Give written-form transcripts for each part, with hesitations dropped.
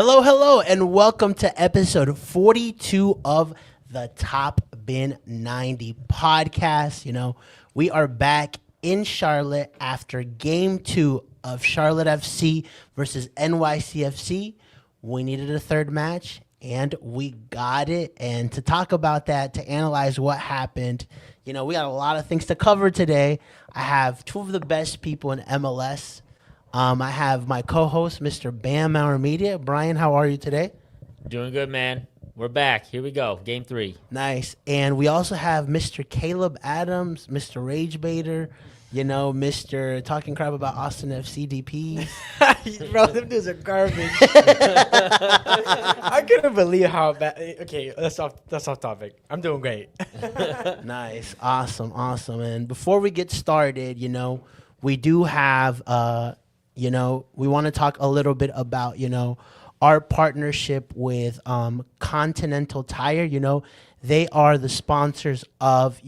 Hello, hello, and welcome to episode 42 of the Top Bin 90 podcast. We are back in Charlotte after game 2 of Charlotte FC versus NYCFC. We needed a third match, and we got it. And to talk about that, to analyze what happened, we got a lot of things to cover today. I have two of the best people in MLS. I have my co-host, Mr. Bam Maurer Media. Brian, how are you today? Doing good, man. We're back. Here we go. Game 3. Nice. And we also have Mr. Caleb Adams, Mr. Rage Baiter, Mr. Talking Crap about Austin FCDPs. Bro, them dudes are garbage. I couldn't believe how bad. Okay, that's off topic. I'm doing great. Nice. Awesome. And before we get started, we do have we want to talk a little bit about, our partnership with Continental Tire. They are the sponsors of,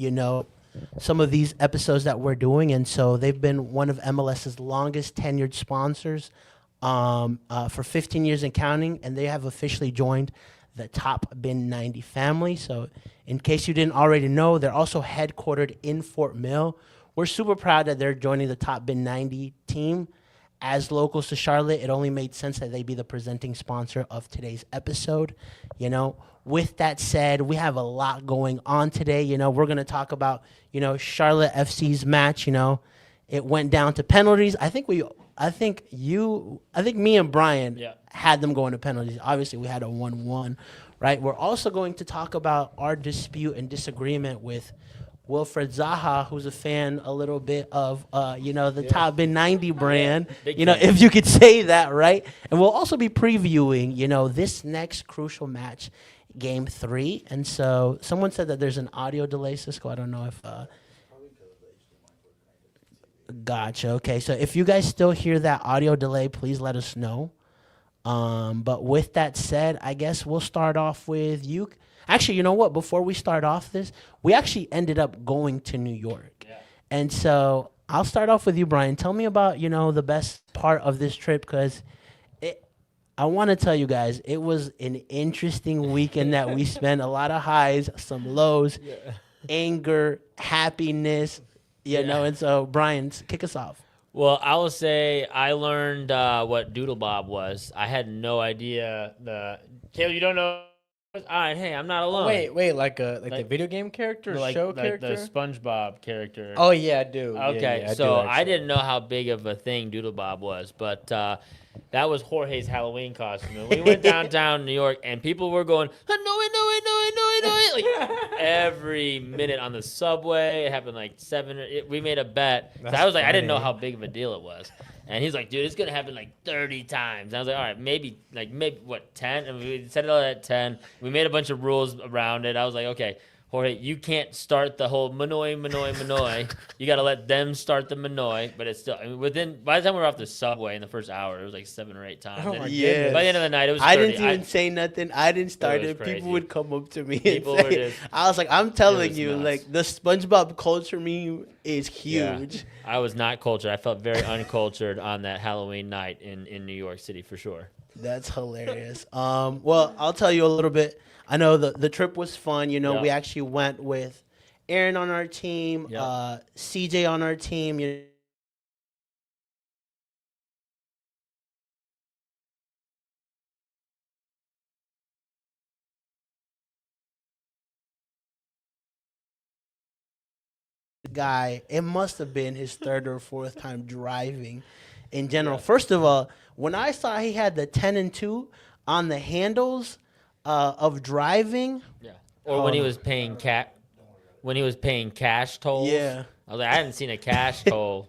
some of these episodes that we're doing. And so they've been one of MLS's longest tenured sponsors for 15 years and counting. And they have officially joined the Top Bin 90 family. So in case you didn't already know, they're also headquartered in Fort Mill. We're super proud that they're joining the Top Bin 90 team. As locals to Charlotte, it only made sense that they be the presenting sponsor of today's episode. With that said, we have a lot going on today. We're going to talk about, Charlotte FC's match. It went down to penalties. I think me and Brian had them going to penalties. Obviously, we had a 1-1, right? We're also going to talk about our dispute and disagreement with Wilfried Zaha, who's a fan a little bit of, the Top Bin 90 brand, if you could say that, right? And we'll also be previewing, this next crucial match, Game 3. And so someone said that there's an audio delay, Cisco. I don't know if... Gotcha. Okay, so if you guys still hear that audio delay, please let us know. But with that said, I guess we'll start off with you. Actually, you know what? Before we start off this, we actually ended up going to New York. Yeah. And so I'll start off with you, Brian. Tell me about, the best part of this trip, because I want to tell you guys, it was an interesting weekend that we spent. A lot of highs, some lows, anger, happiness, And so, Brian, kick us off. Well, I will say I learned what Doodle Bob was. I had no idea. Caleb, you don't know? All right, hey, I'm not alone. Wait, like the video game character, show character, the SpongeBob character. Oh yeah, I do. Okay, yeah, so I didn't know how big of a thing Doodle Bob was, but that was Jorge's Halloween costume. And we went downtown New York, and people were going, no, like every minute on the subway. It happened like 7. We made a bet. So I was like, I didn't know how big of a deal it was. And he's like, dude, it's going to happen like 30 times. And I was like, all right, maybe what, 10? And we set it out at 10. We made a bunch of rules around it. I was like, okay, Jorge, you can't start the whole Manoy. You got to let them start the Manoy. But it's still, by the time we were off the subway in the first hour, it was like 7 or 8 times. Oh my goodness. By the end of the night, it was 30. I didn't even say nothing. I didn't start it. Crazy. People would come up to me People and were say, just, I was like, I'm telling you, nuts. like, the SpongeBob culture meme is huge. Yeah, I was not cultured. I felt very uncultured on that Halloween night in New York City for sure. That's hilarious. Well, I'll tell you a little bit. I know the trip was fun. We actually went with Aaron on our team, CJ on our team. Guy, it must have been his third or fourth time driving in general. Yeah. First of all, when I saw he had the 10 and 2 on the handles of driving, or when he was paying cash tolls, I was like, I hadn't seen a cash toll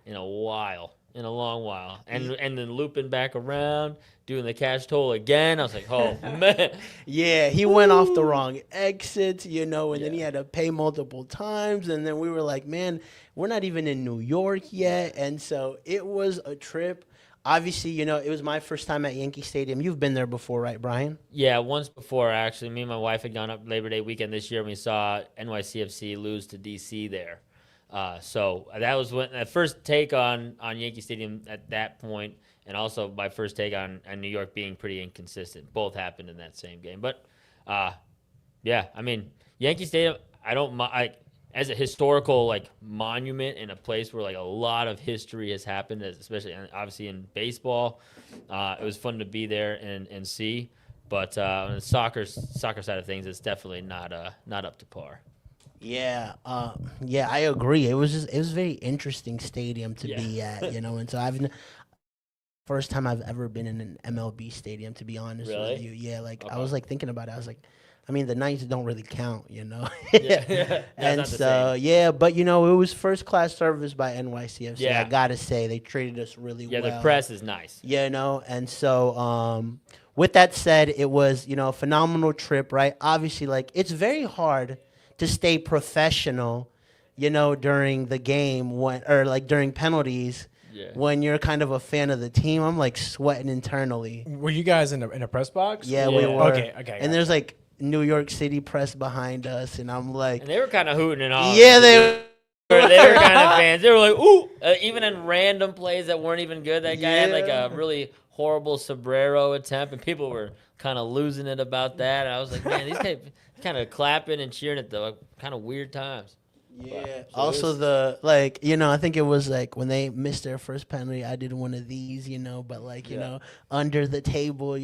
in a long while, and then looping back around, doing the cash toll again. I was like, oh man. Yeah, he went off the wrong exits, and then he had to pay multiple times, and then we were like, man, we're not even in New York yet, and so it was a trip. Obviously, it was my first time at Yankee Stadium. You've been there before, right, Brian? Yeah, once before, actually. Me and my wife had gone up Labor Day weekend this year, and we saw NYCFC lose to DC there. So that was when the first take on Yankee Stadium at that point. and also my first take on New York being pretty inconsistent. Both happened in that same game. But, yeah, I mean, Yankee Stadium, as a historical like monument in a place where like a lot of history has happened, especially obviously in baseball, it was fun to be there and see. But on the soccer side of things, it's definitely not up to par. Yeah, yeah, I agree. It was a very interesting stadium to Yeah. be at, and so first time I've ever been in an MLB stadium, to be honest Really? with you. Yeah, like I Okay. was like thinking about it. I was like, I mean, the Knights don't really count, Yeah, that's And not the so same. yeah, but it was first class service by NYCFC. I Yeah. gotta say they treated us really Yeah, well. the press is nice. And so with that said, it was a phenomenal trip, right? Obviously, like it's very hard to stay professional, during the game during penalties Yeah. when you're kind of a fan of the team. I'm like sweating internally. Were you guys in a press box? Yeah, Yeah. we were. Okay. And there's like New York City press behind us, and I'm like, And they were kind of hooting and hollering. yeah, they. They were kind of fans. They were like, ooh, even in random plays that weren't even good. That guy had like Yeah. a really horrible sombrero attempt, and people were kind of losing it about that. And I was like, man, these guys kind of clapping and cheering at the kind of weird times. Yeah. So Also, I think it was like when they missed their first penalty, I did one of these, but like, Yeah. under the table,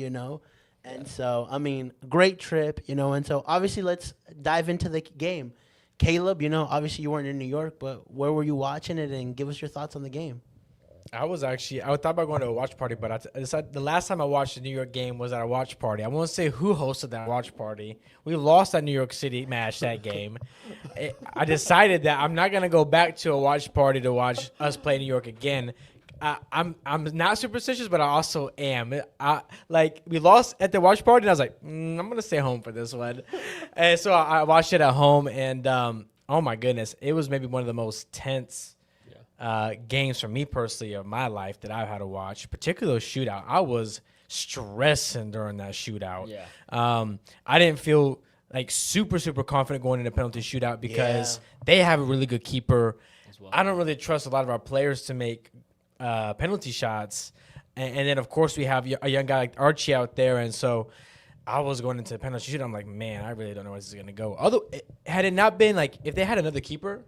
And so, I mean, great trip, and so obviously let's dive into the game. Caleb, obviously you weren't in New York, but where were you watching it, and give us your thoughts on the game? I thought about going to a watch party, but I decided the last time I watched the New York game was at a watch party. I won't say who hosted that watch party. We lost that New York City match that game. I decided that I'm not gonna go back to a watch party to watch us play New York again. I'm not superstitious, but I also am. We lost at the watch party, and I was like, I'm gonna stay home for this one. And so I watched it at home, and oh my goodness, it was maybe one of the most tense games for me personally of my life that I've had to watch, particularly the shootout. I was stressing during that shootout. Yeah. I didn't feel like super confident going into penalty shootout because they have a really good keeper. As well. I don't really trust a lot of our players to make penalty shots, and then of course we have a young guy like Archie out there, and so I was going into the penalty shootout. I'm like, man, I really don't know where this is gonna go. Although had it not been like if they had another keeper,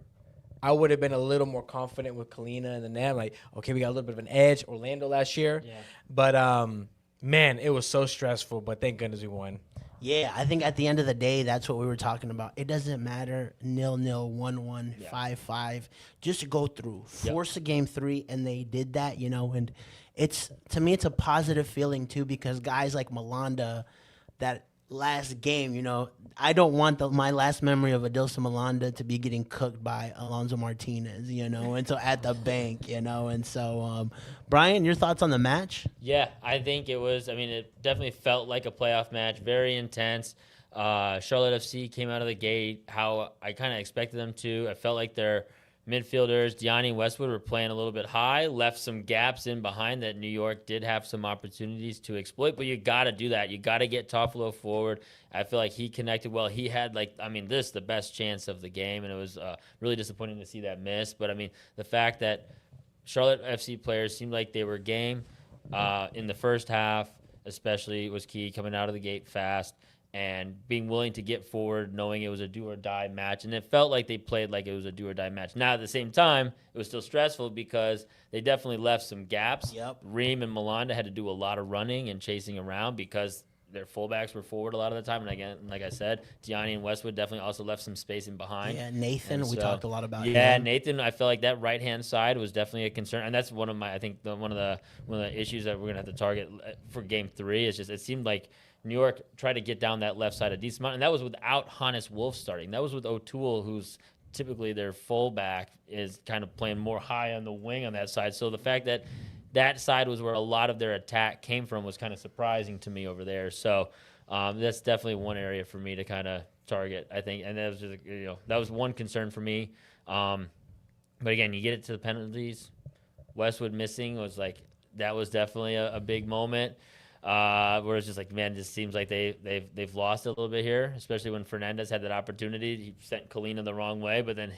I would have been a little more confident with Kalina and the net. Like, okay, we got a little bit of an edge. Orlando last year. Yeah. But, man, it was so stressful. But thank goodness we won. Yeah, I think at the end of the day, that's what we were talking about. It doesn't matter 0-0, 1-1, 5-5. Just go through. Force a game 3, and they did that, and to me, it's a positive feeling, too, because guys like Malanda, that last game, I don't want my last memory of Adilson Malanda to be getting cooked by Alonso Martinez, and so at the bank, and so, Brian, your thoughts on the match? Yeah, I think it definitely felt like a playoff match, very intense. Charlotte FC came out of the gate how I kind of expected them to. I felt like their midfielders, Diani and Westwood, were playing a little bit high, left some gaps in behind that New York did have some opportunities to exploit, but you got to do that. You got to get Toffolo forward. I feel like he connected well. He had, this the best chance of the game, and it was really disappointing to see that miss. But, the fact that Charlotte FC players seemed like they were game in the first half, especially, was key, coming out of the gate fast and being willing to get forward, knowing it was a do-or-die match. And it felt like they played like it was a do-or-die match. Now, at the same time, it was still stressful because they definitely left some gaps. Yep. Ream and Malanda had to do a lot of running and chasing around because their fullbacks were forward a lot of the time. And again, like I said, Diani and Westwood definitely also left some space in behind. Yeah, Nathan, And we so- talked a lot about him. Yeah, Nathan, I feel like that right-hand side was definitely a concern. And that's one of the issues that we're going to have to target for Game 3 is just it seemed like New York tried to get down that left side a decent amount, and that was without Hannes Wolf starting. That was with O'Toole, who's typically their fullback, is kind of playing more high on the wing on that side. So the fact that that side was where a lot of their attack came from was kind of surprising to me over there. So that's definitely one area for me to kind of target, I think. And that was just, that was one concern for me. But again, you get it to the penalties. Westwood missing was that was definitely a big moment. Where it's just like, man, it just seems like they've lost a little bit here, especially when Fernandez had that opportunity. He sent Kalina the wrong way, but then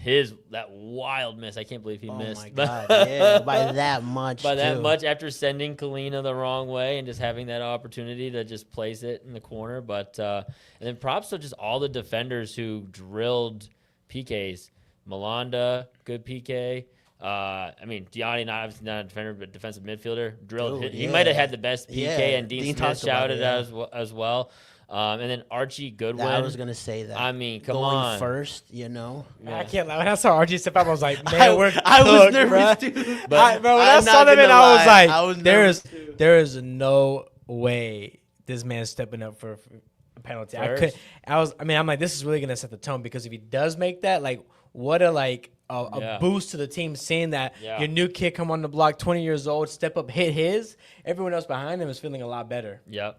that wild miss, I can't believe he missed. Oh my God, yeah, by that much. By that too. much, after sending Kalina the wrong way and just having that opportunity to just place it in the corner. But and then props to just all the defenders who drilled PKs. Malanda, good PK. I mean, Diani, obviously not a defender, but defensive midfielder. Drilled. Dude, He yeah. might have had the best PK, Yeah, and Dean Smith talked about shouted it, as well. And then Archie Goodwin. I was gonna say that. I mean, come going on. first, you know. I can't lie. When I saw RG step up, I was like, man, we're I was cooked, nervous bruh. too. But Bro, when I I'm saw not them in, gonna I was lie. like, I was nervous too. there is no way this man's stepping up for a penalty. First. I'm like, this is really gonna set the tone, because if he does make that, like, what a Yeah. boost to the team, seeing that Yeah. your new kid come on the block, 20 years old, step up, hit his. Everyone else behind him is feeling a lot better. Yep.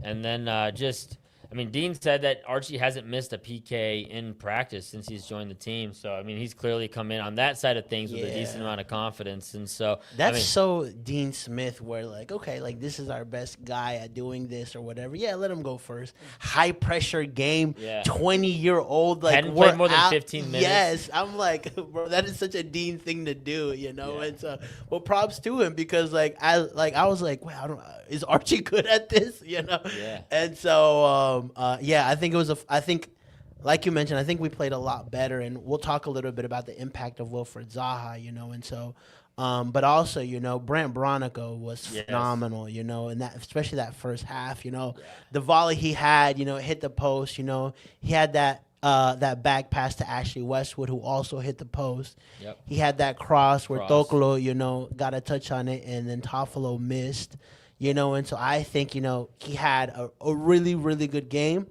And then Dean said that Archie hasn't missed a PK in practice since he's joined the team. So, I mean, he's clearly come in on that side of things with a decent amount of confidence. And so, That's so Dean Smith, where like, okay, like this is our best guy at doing this or whatever. Yeah, let him go first. High pressure game, Yeah. 20-year-old, like Hadn't we're played more than out. 15 minutes. Yes, I'm like, bro, that is such a Dean thing to do, you know. Yeah. And so, well, props to him, because I was like, wow, is Archie good at this, you know? Yeah. And so, I think, like you mentioned, I think we played a lot better, and we'll talk a little bit about the impact of Wilfried Zaha, you know, and so, but also, you know, Brant Bronico was phenomenal, you know, and that, especially that first half, you know, the volley he had, you know, hit the post, you know, he had that back pass to Ashley Westwood, who also hit the post. Yep. He had that cross where Cross. Tokolo, you know, got a touch on it, and then Toffolo missed. You know, and so I think, you know, he had a really, really good game.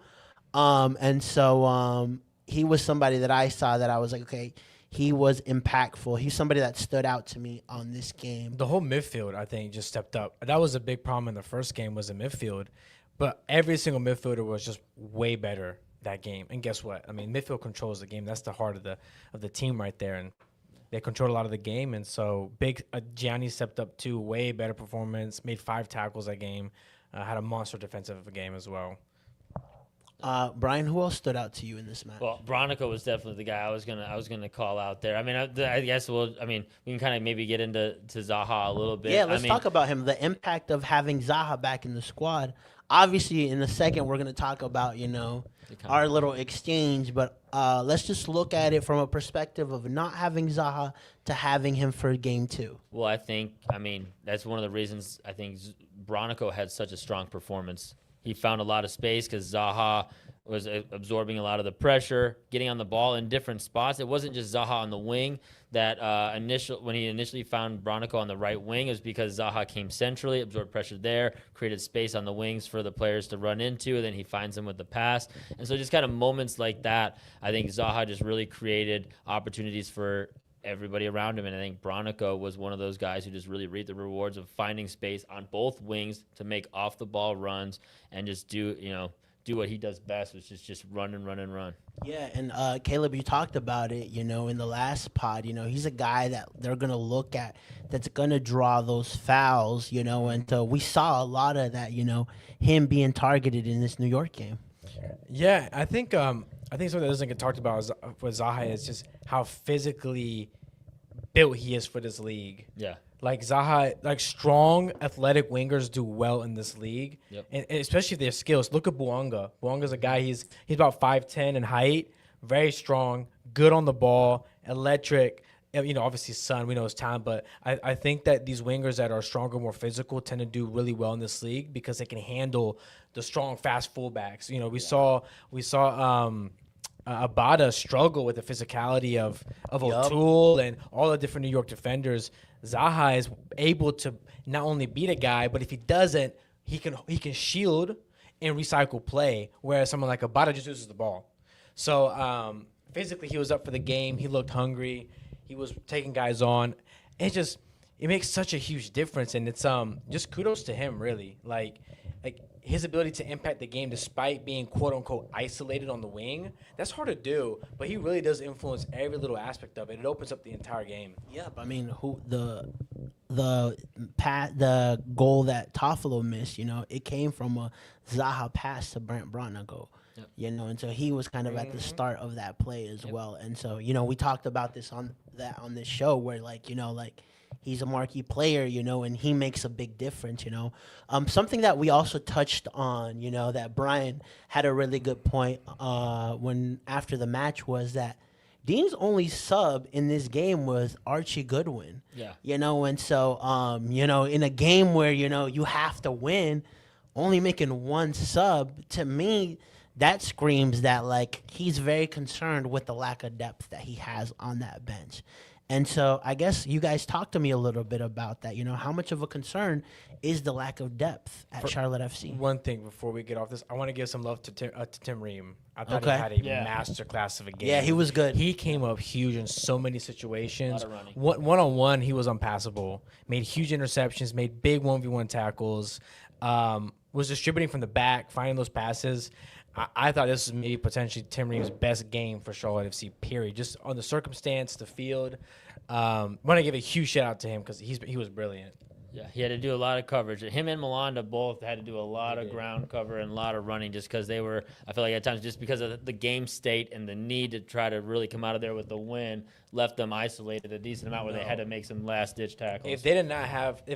And so he was somebody that I saw that I was like, okay, he was impactful. He's somebody that stood out to me on this game. The whole midfield, I think, just stepped up. That was a big problem in the first game, was the midfield. But every single midfielder was just way better that game. And guess what? I mean, midfield controls the game. That's the heart of the team right there. And they controlled a lot of the game. And so Gianni stepped up too, way better performance, made 5 tackles that game, had a monster defensive game as well. Brian, who else stood out to you in this match? Well, Bronico was definitely the guy I was gonna call out there. I mean, I guess we can kind of maybe get into Zaha a little bit. Yeah, let's talk about him. The impact of having Zaha back in the squad. Obviously, in a second, we're going to talk about, you know, our little exchange. But let's just look at it from a perspective of not having Zaha to having him for game 2. Well, I mean, that's one of the reasons I think Bronico had such a strong performance. He found a lot of space because Zaha was absorbing a lot of the pressure, getting on the ball in different spots. It wasn't just Zaha on the wing that when he initially found Bronico on the right wing, it was because Zaha came centrally, absorbed pressure there, created space on the wings for the players to run into, and then he finds them with the pass. And so just kind of moments like that, I think Zaha just really created opportunities for everybody around him. And I think Bronico was one of those guys who just really reaped the rewards of finding space on both wings to make off-the-ball runs and just do what he does best, which is just run and run and run. Yeah, and Caleb, you talked about it, you know, in the last pod. You know, he's a guy that they're going to look at that's going to draw those fouls, you know, and we saw a lot of that, you know, him being targeted in this New York game. Yeah, I think something that doesn't get talked about with Zaha is just how physically built he is for this league. Yeah. Like Zaha, like strong athletic wingers do well in this league, and especially if they have skills. Look at Bouanga. Bouanga's a guy, he's about 5'10" in height, very strong, good on the ball, electric. You know, obviously Son, we know his talent, but I think that these wingers that are stronger, more physical tend to do really well in this league because they can handle the strong, fast fullbacks. You know, we saw Abada struggle with the physicality of O'Toole and all the different New York defenders. Zaha is able to not only beat a guy, but if he doesn't, he can shield and recycle play, whereas someone like Abada just loses the ball. So physically, he was up for the game. He looked hungry. He was taking guys on. It makes such a huge difference, and it's just kudos to him, really. Like his ability to impact the game despite being quote unquote isolated on the wing, that's hard to do, but he really does influence every little aspect of it. It opens up the entire game. Yep, I mean, the goal that Toffolo missed, it came from a Zaha pass to Brent Bronigo. Yep. And so he was kind of at the start of that play as well. And so, we talked about this on this show where like he's a marquee player, and he makes a big difference, Something that we also touched on, that Brian had a really good point when after the match was that Dean's only sub in this game was Archie Goodwin. Yeah. And so, in a game where, you have to win, only making one sub, to me, that screams that, like, he's very concerned with the lack of depth that he has on that bench. And so I guess you guys talked to me a little bit about that. How much of a concern is the lack of depth at Charlotte FC? One thing before we get off this, I want to give some love to Tim Ream. I thought Okay. he had a master class of a game. Yeah, he was good. He came up huge in so many situations. A lot of running. One-on-one, he was unpassable. Made huge interceptions, made big 1v1 tackles, was distributing from the back, finding those passes. I thought this was maybe potentially Tim Ream's best game for Charlotte FC, period. Just on the circumstance, the field. Want to give a huge shout out to him because he was brilliant. Yeah, he had to do a lot of coverage. Him and Melanda both had to do a lot of ground cover and a lot of running just because they were, I feel like at times, just because of the game state and the need to try to really come out of there with the win, left them isolated a decent amount where they had to make some last-ditch tackles. If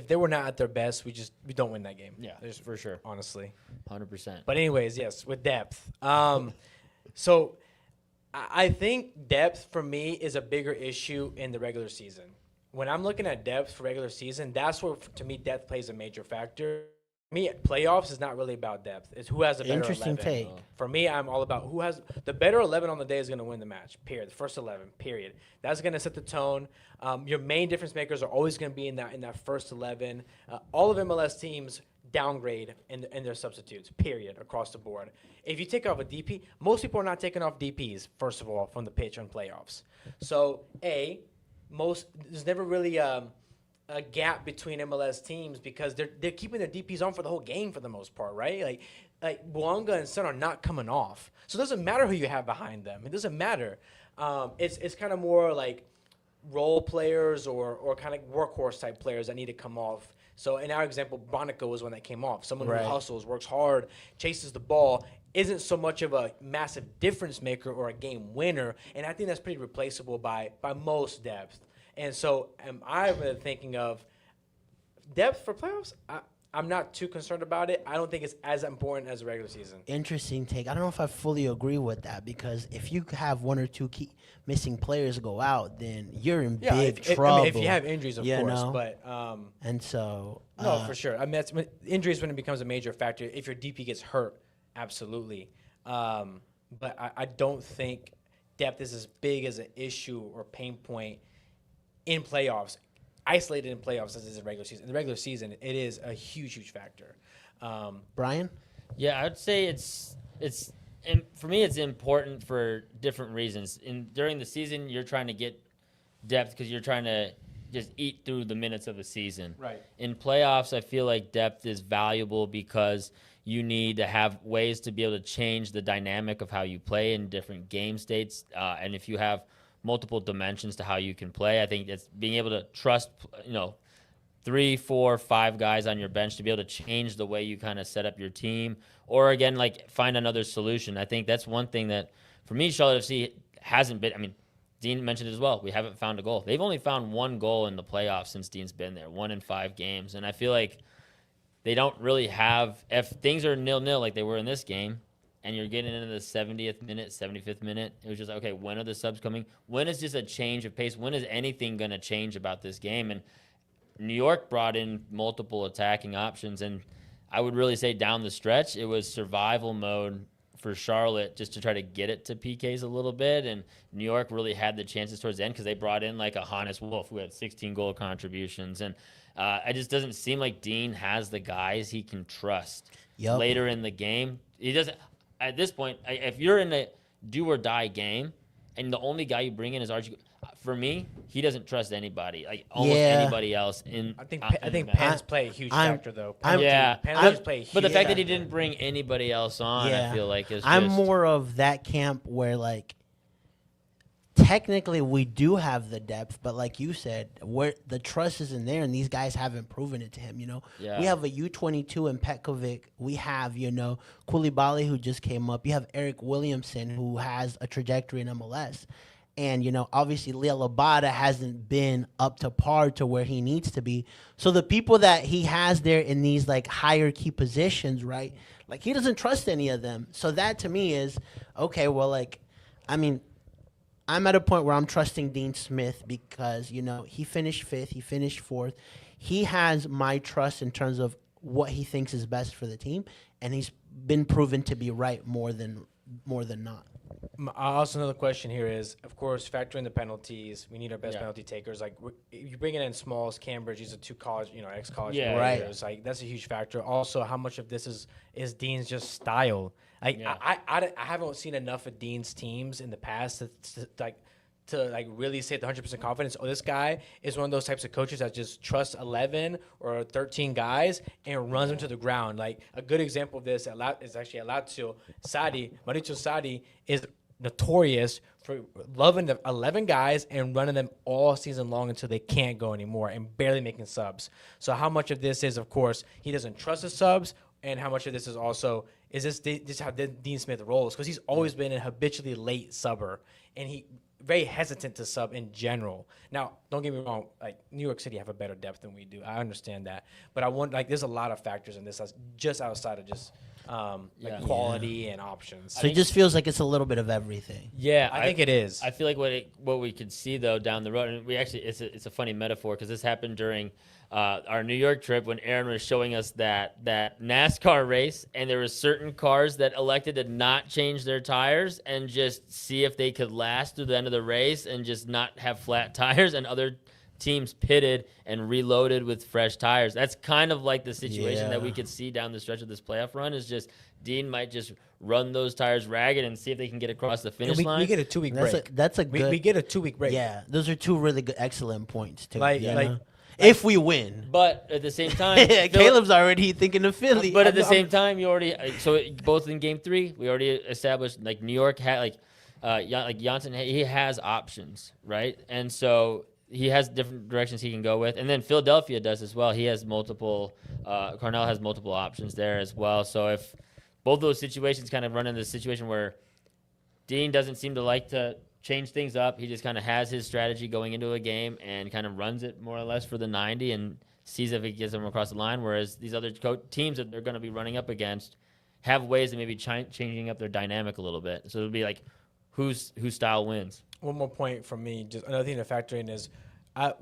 they were not at their best, we don't win that game. Yeah, for sure. Honestly. 100%. But anyways, yes, with depth. So I think depth for me is a bigger issue in the regular season. When I'm looking at depth for regular season, that's where, to me, depth plays a major factor. For me, playoffs is not really about depth. It's who has the better Interesting 11. take. For me, I'm all about who has the better 11 on the day is going to win the match, period. The first 11, period. That's going to set the tone. Your main difference makers are always going to be in that first 11. All of MLS teams downgrade in their substitutes, period, across the board. If you take off a DP, most people are not taking off DPs, first of all, from the pitch on playoffs. So, there's never really a gap between MLS teams because they're keeping their DPs on for the whole game for the most part, right? Like Bouanga and Son are not coming off, so it doesn't matter who you have behind them. It doesn't matter. It's kind of more like role players or kind of workhorse type players that need to come off. So in our example, Bronico was one that came off. Someone who hustles, works hard, chases the ball, isn't so much of a massive difference maker or a game winner, and I think that's pretty replaceable by most depth. And so I'm really thinking of depth for playoffs. I'm not too concerned about it. I don't think it's as important as the regular season. Interesting take. I don't know if I fully agree with that because if you have one or two key missing players go out, then you're in big trouble. If you have injuries, of course. But and so no, for sure. I mean, injuries when it becomes a major factor. If your DP gets hurt, absolutely. But I don't think depth is as big as an issue or pain point in playoffs. Isolated in playoffs as it is in regular season. In the regular season, it is a huge factor. Brian? Yeah, I would say it's for me it's important for different reasons. During the season, you're trying to get depth because you're trying to just eat through the minutes of the season. Right. In playoffs, I feel like depth is valuable because you need to have ways to be able to change the dynamic of how you play in different game states, and if you have multiple dimensions to how you can play. I think it's being able to trust, 3, 4, 5 guys on your bench to be able to change the way you kind of set up your team, or again, like find another solution. I think that's one thing that for me, Charlotte FC hasn't been. I mean, Dean mentioned it as well. We haven't found a goal. They've only found one goal in the playoffs since Dean's been there, 1 in 5 games, and I feel like they don't really have. If things are 0-0 like they were in this game, and you're getting into the 70th minute, 75th minute, it was just, okay, when are the subs coming? When is just a change of pace? When is anything going to change about this game? And New York brought in multiple attacking options, and I would really say down the stretch, it was survival mode for Charlotte just to try to get it to PKs a little bit, and New York really had the chances towards the end because they brought in like a Hannes Wolf who had 16 goal contributions, and it just doesn't seem like Dean has the guys he can trust later in the game. He doesn't. At this point, if you're in a do-or-die game and the only guy you bring in is Archie, for me, he doesn't trust anybody, like almost anybody else. I think pens play a huge factor, though. Penalties play a huge but the fact that he factor. didn't bring anybody else on, I feel like is I'm just, more of that camp where, like, technically we do have the depth, but like you said, where the trust isn't there, and these guys haven't proven it to him. Yeah. We have a U22 in Petkovic. We have Koulibaly, who just came up. You have Eric Williamson, who has a trajectory in MLS. And, obviously Leo Labada hasn't been up to par to where he needs to be. So the people that he has there in these like higher key positions, right? Like he doesn't trust any of them. So that to me is, okay, well, like, I mean, I'm at a point where I'm trusting Dean Smith because, he finished 5th, he finished 4th. He has my trust in terms of what he thinks is best for the team. And he's been proven to be right more than not. Also, another question here is, of course, factor in the penalties. We need our best penalty takers. Like, you bring in Smalls, Cambridge. These are 2 college, ex-college players. Right. Like, that's a huge factor. Also, how much of this is Dean's just style? Like, I haven't seen enough of Dean's teams in the past to really say with 100% confidence, this guy is one of those types of coaches that just trusts 11 or 13 guys and runs them to the ground. Like, a good example of this is actually Lazio. Maurizio Sarri is notorious for loving the 11 guys and running them all season long until they can't go anymore and barely making subs. So how much of this is, of course, he doesn't trust his subs, and how much of this is also, is this how Dean Smith rolls? Because he's always been a habitually late subber, and he very hesitant to sub in general. Now, don't get me wrong, like New York City have a better depth than we do. I understand that. But I want, there's a lot of factors in this just outside of just quality and options. So it just feels like it's a little bit of everything. Yeah, I think it is. I feel like what we could see though down the road, and it's a funny metaphor because this happened during our New York trip when Aaron was showing us that NASCAR race, and there were certain cars that elected to not change their tires and just see if they could last through the end of the race and just not have flat tires, and other teams pitted and reloaded with fresh tires. That's kind of like the situation that we could see down the stretch of this playoff run, is just Dean might just run those tires ragged and see if they can get across the finish line. We get a 2-week break. That's a good. We get a 2-week break. Yeah, those are 2 really good, excellent points too. Like if we win. But at the same time, Caleb's already thinking of Philly. But at the same time, you already both in Game 3, we already established like New York had Janssen. He has options, right? And so he has different directions he can go with, and then Philadelphia does as well. He has multiple. Cornell has multiple options there as well. So if both those situations kind of run into the situation where Dean doesn't seem to like to change things up, he just kind of has his strategy going into a game and kind of runs it more or less for the 90 and sees if he gets them across the line. Whereas these other teams that they're going to be running up against have ways of maybe changing up their dynamic a little bit. So it'll be like whose style wins. One more point from me. Just another thing to factor in is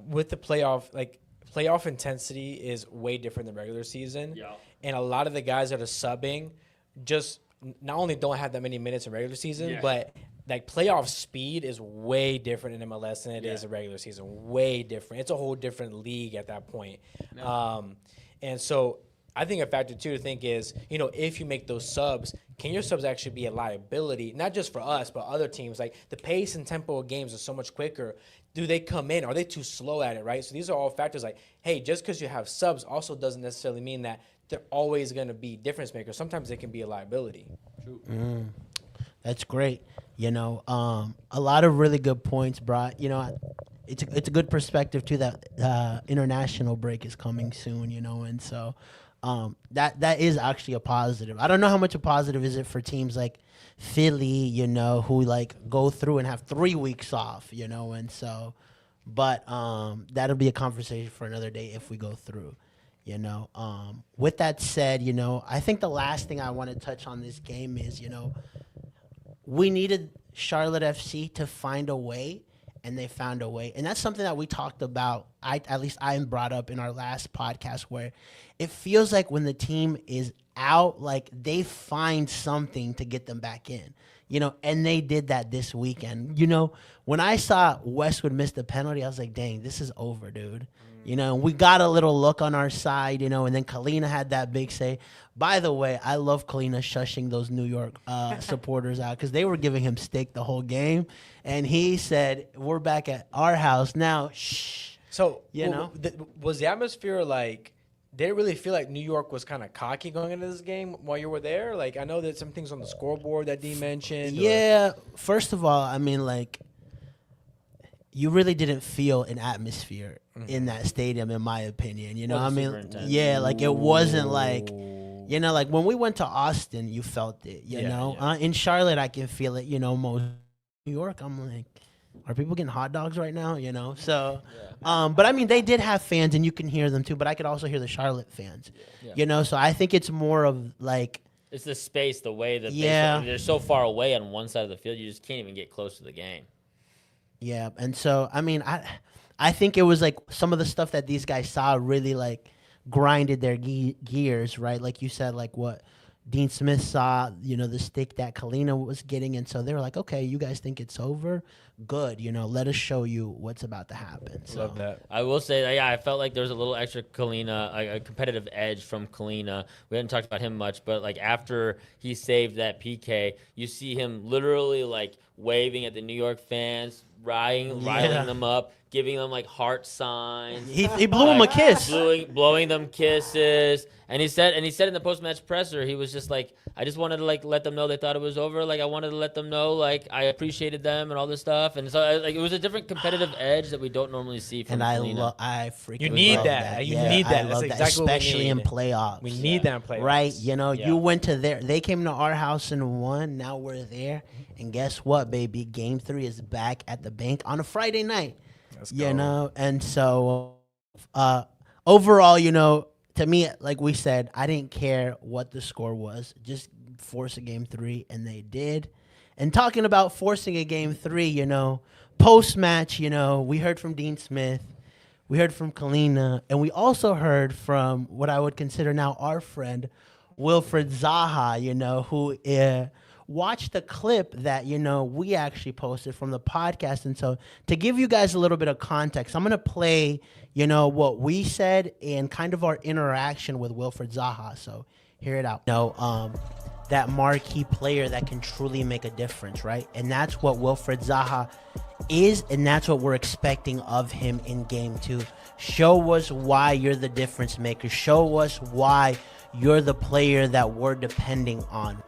with the playoff intensity is way different than regular season. Yeah. And a lot of the guys that are subbing just not only don't have that many minutes in regular season, but like playoff speed is way different in MLS than it is in regular season. Way different. It's a whole different league at that point. Yeah. And so I think a factor too to think is, if you make those subs, can your subs actually be a liability, not just for us, but other teams? Like the pace and tempo of games are so much quicker. Do they come in? Are they too slow at it, right? So these are all factors like, hey, just because you have subs also doesn't necessarily mean that they're always going to be difference makers. Sometimes they can be a liability. True. That's great. A lot of really good points brought. It's a good perspective too that international break is coming soon. And so that is actually a positive. I don't know how much a positive is it for teams like Philly, who like go through and have 3 weeks off, and so, but that'll be a conversation for another day if we go through. With that said, I think the last thing I want to touch on this game is, we needed Charlotte FC to find a way, and they found a way. And that's something that we talked about, at least I brought up in our last podcast, where it feels like when the team is out, like they find something to get them back in, and they did that this weekend. When I saw Westwood miss the penalty, I was like, dang, this is over, dude. We got a little look on our side, and then Kalina had that big say. By the way, I love Kalina shushing those New York supporters out because they were giving him stick the whole game. And he said, we're back at our house now. Shh. So, was the atmosphere like, did it really feel like New York was kind of cocky going into this game while you were there? Like, I know that some things on the scoreboard that Dee mentioned. Yeah. First of all, I mean, like, you really didn't feel an atmosphere in that stadium, in my opinion. You know, I Wasn't super mean, intense. yeah, like it wasn't like, you know, like when we went to Austin, you felt it. You Yeah, know, yeah. In Charlotte, I can feel it. You know, most New York, I'm like, are people getting hot dogs right now? You know, so. But I mean, they did have fans, and you can hear them too. But I could also hear the Charlotte fans. Yeah. You know, so I think it's more of like. It's the space, the way that they're so far away on one side of the field, you just can't even get close to the game. Yeah, and so I mean, I think it was like some of the stuff that these guys saw really like grinded their gears, right? Like you said, like what Dean Smith saw, you know, the stick that Kalina was getting, and so they were like, okay, you guys think it's over? Good, you know, let us show you what's about to happen. So. Love that. I will say, yeah, I felt like there was a little extra Kalina, a competitive edge from Kalina. We hadn't talked about him much, but like after he saved that PK, you see him literally like waving at the New York fans, riling them up, giving them like heart signs. He blew him a kiss. Blowing them kisses. And he said in the post-match presser, he was just like, I just wanted to like let them know they thought it was over. Like I wanted to let them know like I appreciated them and all this stuff. And so like it was a different competitive edge that we don't normally see from Kalina. I freaking You need love that. You Yeah, need that. I That's love exactly what we especially in need. playoffs. We need that in playoffs. Right, you know, Yeah. you went to they came to our house and won. Now we're there, and guess what, baby? Game 3 is back at the bank on a Friday night. Let's You go. know, and so overall, you know, to me, like we said, I didn't care what the score was. Just force a game 3, and they did. And talking about forcing a game 3, you know, post match, you know, we heard from Dean Smith. We heard from Kalina, and we also heard from what I would consider now our friend, Wilfried Zaha, you know, who watched the clip that, you know, we actually posted from the podcast. And so to give you guys a little bit of context, I'm going to play, you know, what we said and kind of our interaction with Wilfried Zaha. So hear it out. That marquee player that can truly make a difference, right? And that's what Wilfried Zaha is, and that's what we're expecting of him in game 2. Show us why you're the difference maker. Show us why you're the player that we're depending on.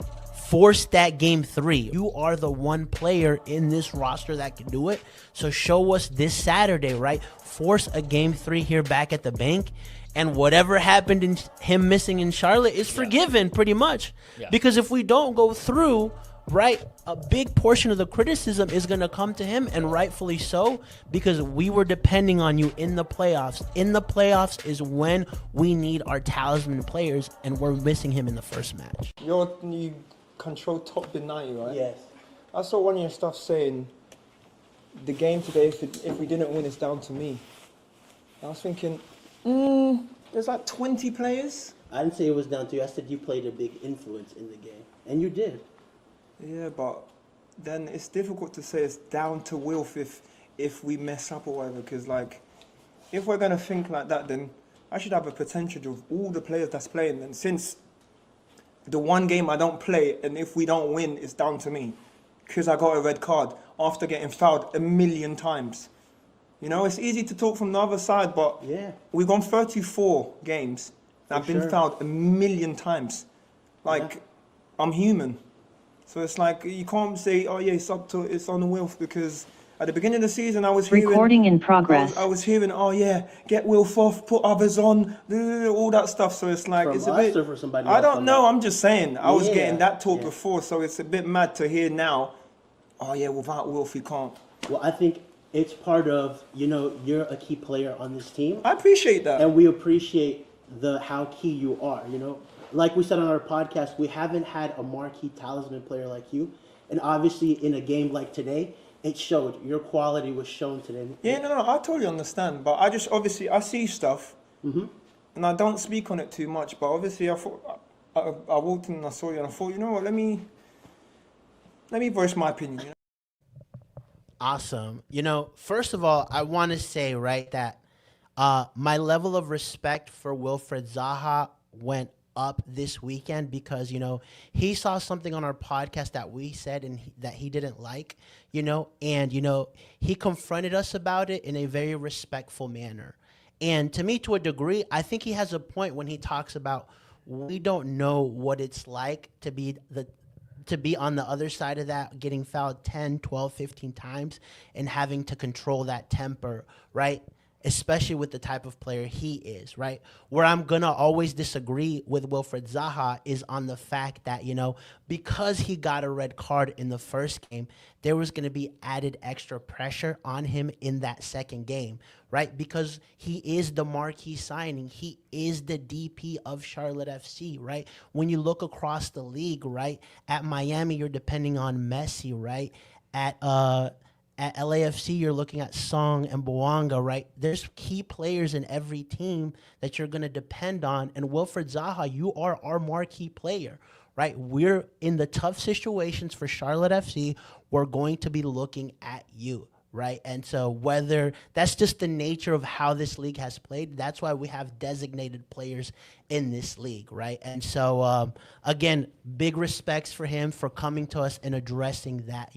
Force that game 3. You are the one player in this roster that can do it. So show us this Saturday, right? Force a game 3 here back at the bank. And whatever happened in him missing in Charlotte is forgiven pretty much. Yeah. Because if we don't go through, right, a big portion of the criticism is going to come to him, and rightfully so, because we were depending on you in the playoffs. In the playoffs is when we need our talisman players, and we're missing him in the first match. You control top bin 90, right? Yes. I saw one of your stuff saying the game today, if we didn't win, it's down to me. I was thinking, there's like 20 players. I didn't say it was down to you. I said you played a big influence in the game, and you did. Yeah, but then it's difficult to say it's down to Wilf if we mess up or whatever, because like, if we're going to think like that, then I should have a potential of all the players that's playing. And since the one game I don't play, and if we don't win, it's down to me, because I got a red card after getting fouled 1,000,000 times. You know, it's easy to talk from the other side, but we've gone 34 games. And I've been fouled 1,000,000 times. Like, I'm human. So it's like, you can't say, oh yeah, it's on the Wilf, because at the beginning of the season I was hearing... Recording in progress. I was hearing, oh yeah, get Wilf off, put others on, all that stuff. So it's like, From it's a us bit... or for somebody I else don't on know, that? I'm just saying. I was Yeah, getting that talk yeah. before, so it's a bit mad to hear now, oh yeah, without Wilf, we can't. Well, I think it's part of, you know, you're a key player on this team. I appreciate that. And we appreciate how key you are, you know. Like we said on our podcast, we haven't had a marquee talisman player like you. And obviously in a game like today, it showed. Your quality was shown today. Yeah, no, I totally understand. But I just, obviously, I see stuff. And I don't speak on it too much. But obviously, I thought, I walked in and I saw you and I thought, you know what, let me voice my opinion. You know? Awesome. You know, first of all, I want to say, right, that my level of respect for Wilfried Zaha went up this weekend because, you know, he saw something on our podcast that we said and that he didn't like, you know, and, you know, he confronted us about it in a very respectful manner. And to me, to a degree, I think he has a point when he talks about we don't know what it's like to be to be on the other side of that, getting fouled 10, 12, 15 times and having to control that temper, right? Especially with the type of player he is, right? Where I'm going to always disagree with Wilfried Zaha is on the fact that, because he got a red card in the first game, there was going to be added extra pressure on him in that second game, right? Because he is the marquee signing. He is the DP of Charlotte FC, right? When you look across the league, right? At Miami, you're depending on Messi, right? At LAFC, you're looking at Song and Bouanga, right? There's key players in every team that you're going to depend on. And Wilfried Zaha, you are our marquee player, right? We're in the tough situations for Charlotte FC. We're going to be looking at you, right? And so whether that's just the nature of how this league has played, that's why we have designated players in this league, right? And so, again, big respects for him for coming to us and addressing that,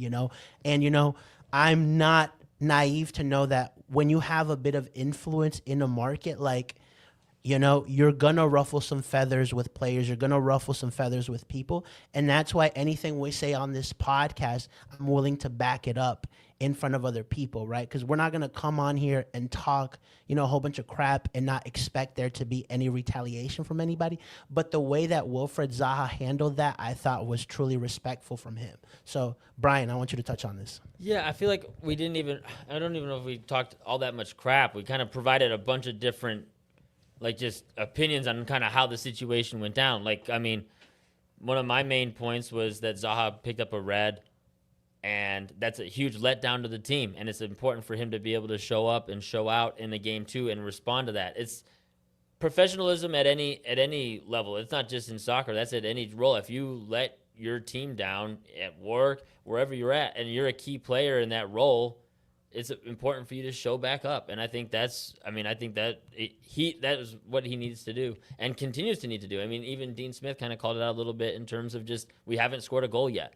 And, I'm not naive to know that when you have a bit of influence in a market, you're going to ruffle some feathers with players. You're going to ruffle some feathers with people. And that's why anything we say on this podcast, I'm willing to back it up in front of other people, right? Because we're not going to come on here and talk, a whole bunch of crap and not expect there to be any retaliation from anybody. But the way that Wilfried Zaha handled that, I thought was truly respectful from him. So, Brian, I want you to touch on this. Yeah, I feel like I don't even know if we talked all that much crap. We kind of provided a bunch of different, just opinions on kind of how the situation went down. One of my main points was that Zaha picked up a red, and that's a huge letdown to the team. And it's important for him to be able to show up and show out in the game too and respond to that. It's professionalism at any level. It's not just in soccer. That's at any role. If you let your team down at work, wherever you're at, and you're a key player in that role, it's important for you to show back up. And I think that is what he needs to do and continues to need to do. Even Dean Smith kind of called it out a little bit in terms of just, we haven't scored a goal yet,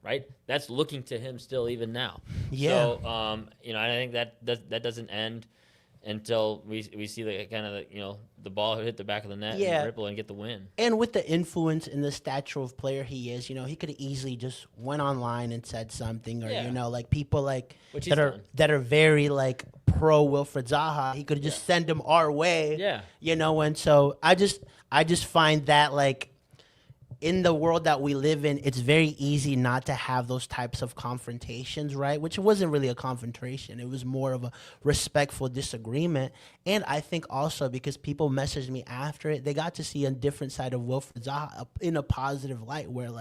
right? That's looking to him still even now. Yeah. So, I think that doesn't end until we see the ball hit the back of the net and ripple and get the win. And with the influence and the stature of player he is, he could have easily just went online and said something, or people that are very pro Wilfried Zaha, he could have just sent him our way. Yeah. And so I just find that in the world that we live in, it's very easy not to have those types of confrontations, right? Which wasn't really a confrontation. It was more of a respectful disagreement. And I think also because people messaged me after it, they got to see a different side of Wilfried Zaha in a positive light where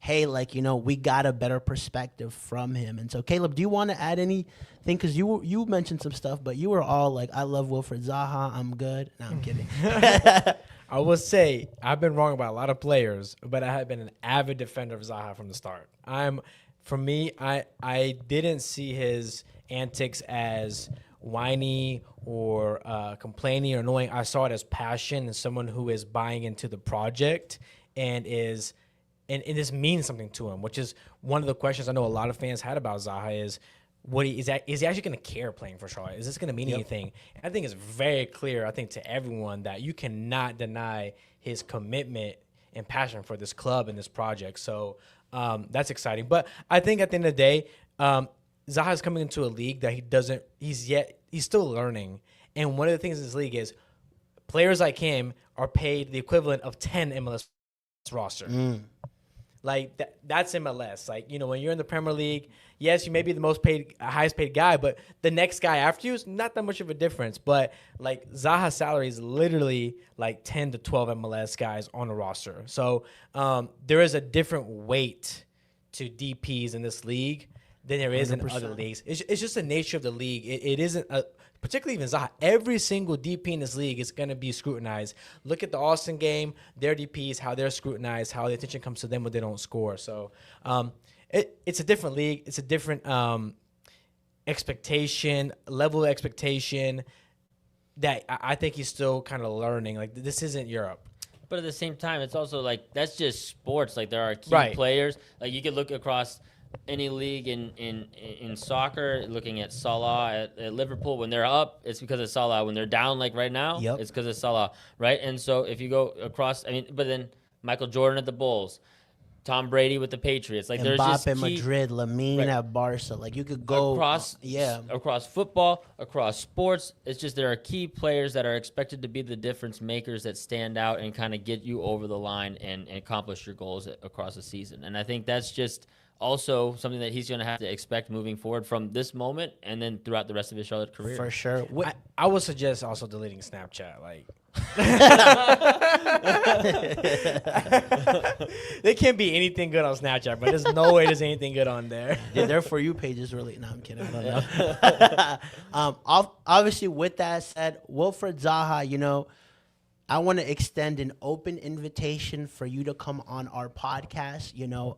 hey, we got a better perspective from him. And so, Caleb, do you want to add anything? Because you mentioned some stuff, but you were all I love Wilfried Zaha. I'm good. No, I'm kidding. I will say I've been wrong about a lot of players, but I have been an avid defender of Zaha from the start. For me, I didn't see his antics as whiny or complaining or annoying. I saw it as passion and someone who is buying into the project and this means something to him, which is one of the questions I know a lot of fans had about Zaha is, is he actually going to care playing for Charlotte? Is this going to mean anything? I think it's very clear, to everyone that you cannot deny his commitment and passion for this club and this project. So that's exciting. But I think at the end of the day, Zaha is coming into a league that he's still learning. And one of the things in this league is players like him are paid the equivalent of 10 MLS roster. That's MLS. When you're in the Premier League, yes, you may be the highest paid guy, but the next guy after you is not that much of a difference. But Zaha's salary is literally 10 to 12 MLS guys on the roster. So there is a different weight to DPs in this league than there is 100%. In other leagues. It's just the nature of the league. It isn't particularly even Zaha. Every single DP in this league is going to be scrutinized. Look at the Austin game, their DPs, how they're scrutinized, how the attention comes to them when they don't score. So it's a different league. It's a different level of expectation that I think he's still kind of learning. This isn't Europe. But at the same time, it's also that's just sports. There are key players. You could look across any league in soccer, looking at Salah at Liverpool. When they're up, it's because of Salah. When they're down, right now, it's because of Salah, right? And so if you go across, but then Michael Jordan at the Bulls, Tom Brady with the Patriots. Like there's just Mbappe, key, Madrid, Lamine Right. at Barca. Like you could go across football, across sports. It's just there are key players that are expected to be the difference makers that stand out and kind of get you over the line and accomplish your goals across the season. And I think that's just also something that he's going to have to expect moving forward from this moment and then throughout the rest of his Charlotte career. for sure. I would suggest also deleting Snapchat. Like, there can't be anything good on Snapchat, but there's no way there's anything good on there. Yeah, their For You page is really. No, I'm kidding. I don't know. Obviously, with that said, Wilfried Zaha, you know, I want to extend an open invitation for you to come on our podcast. You know,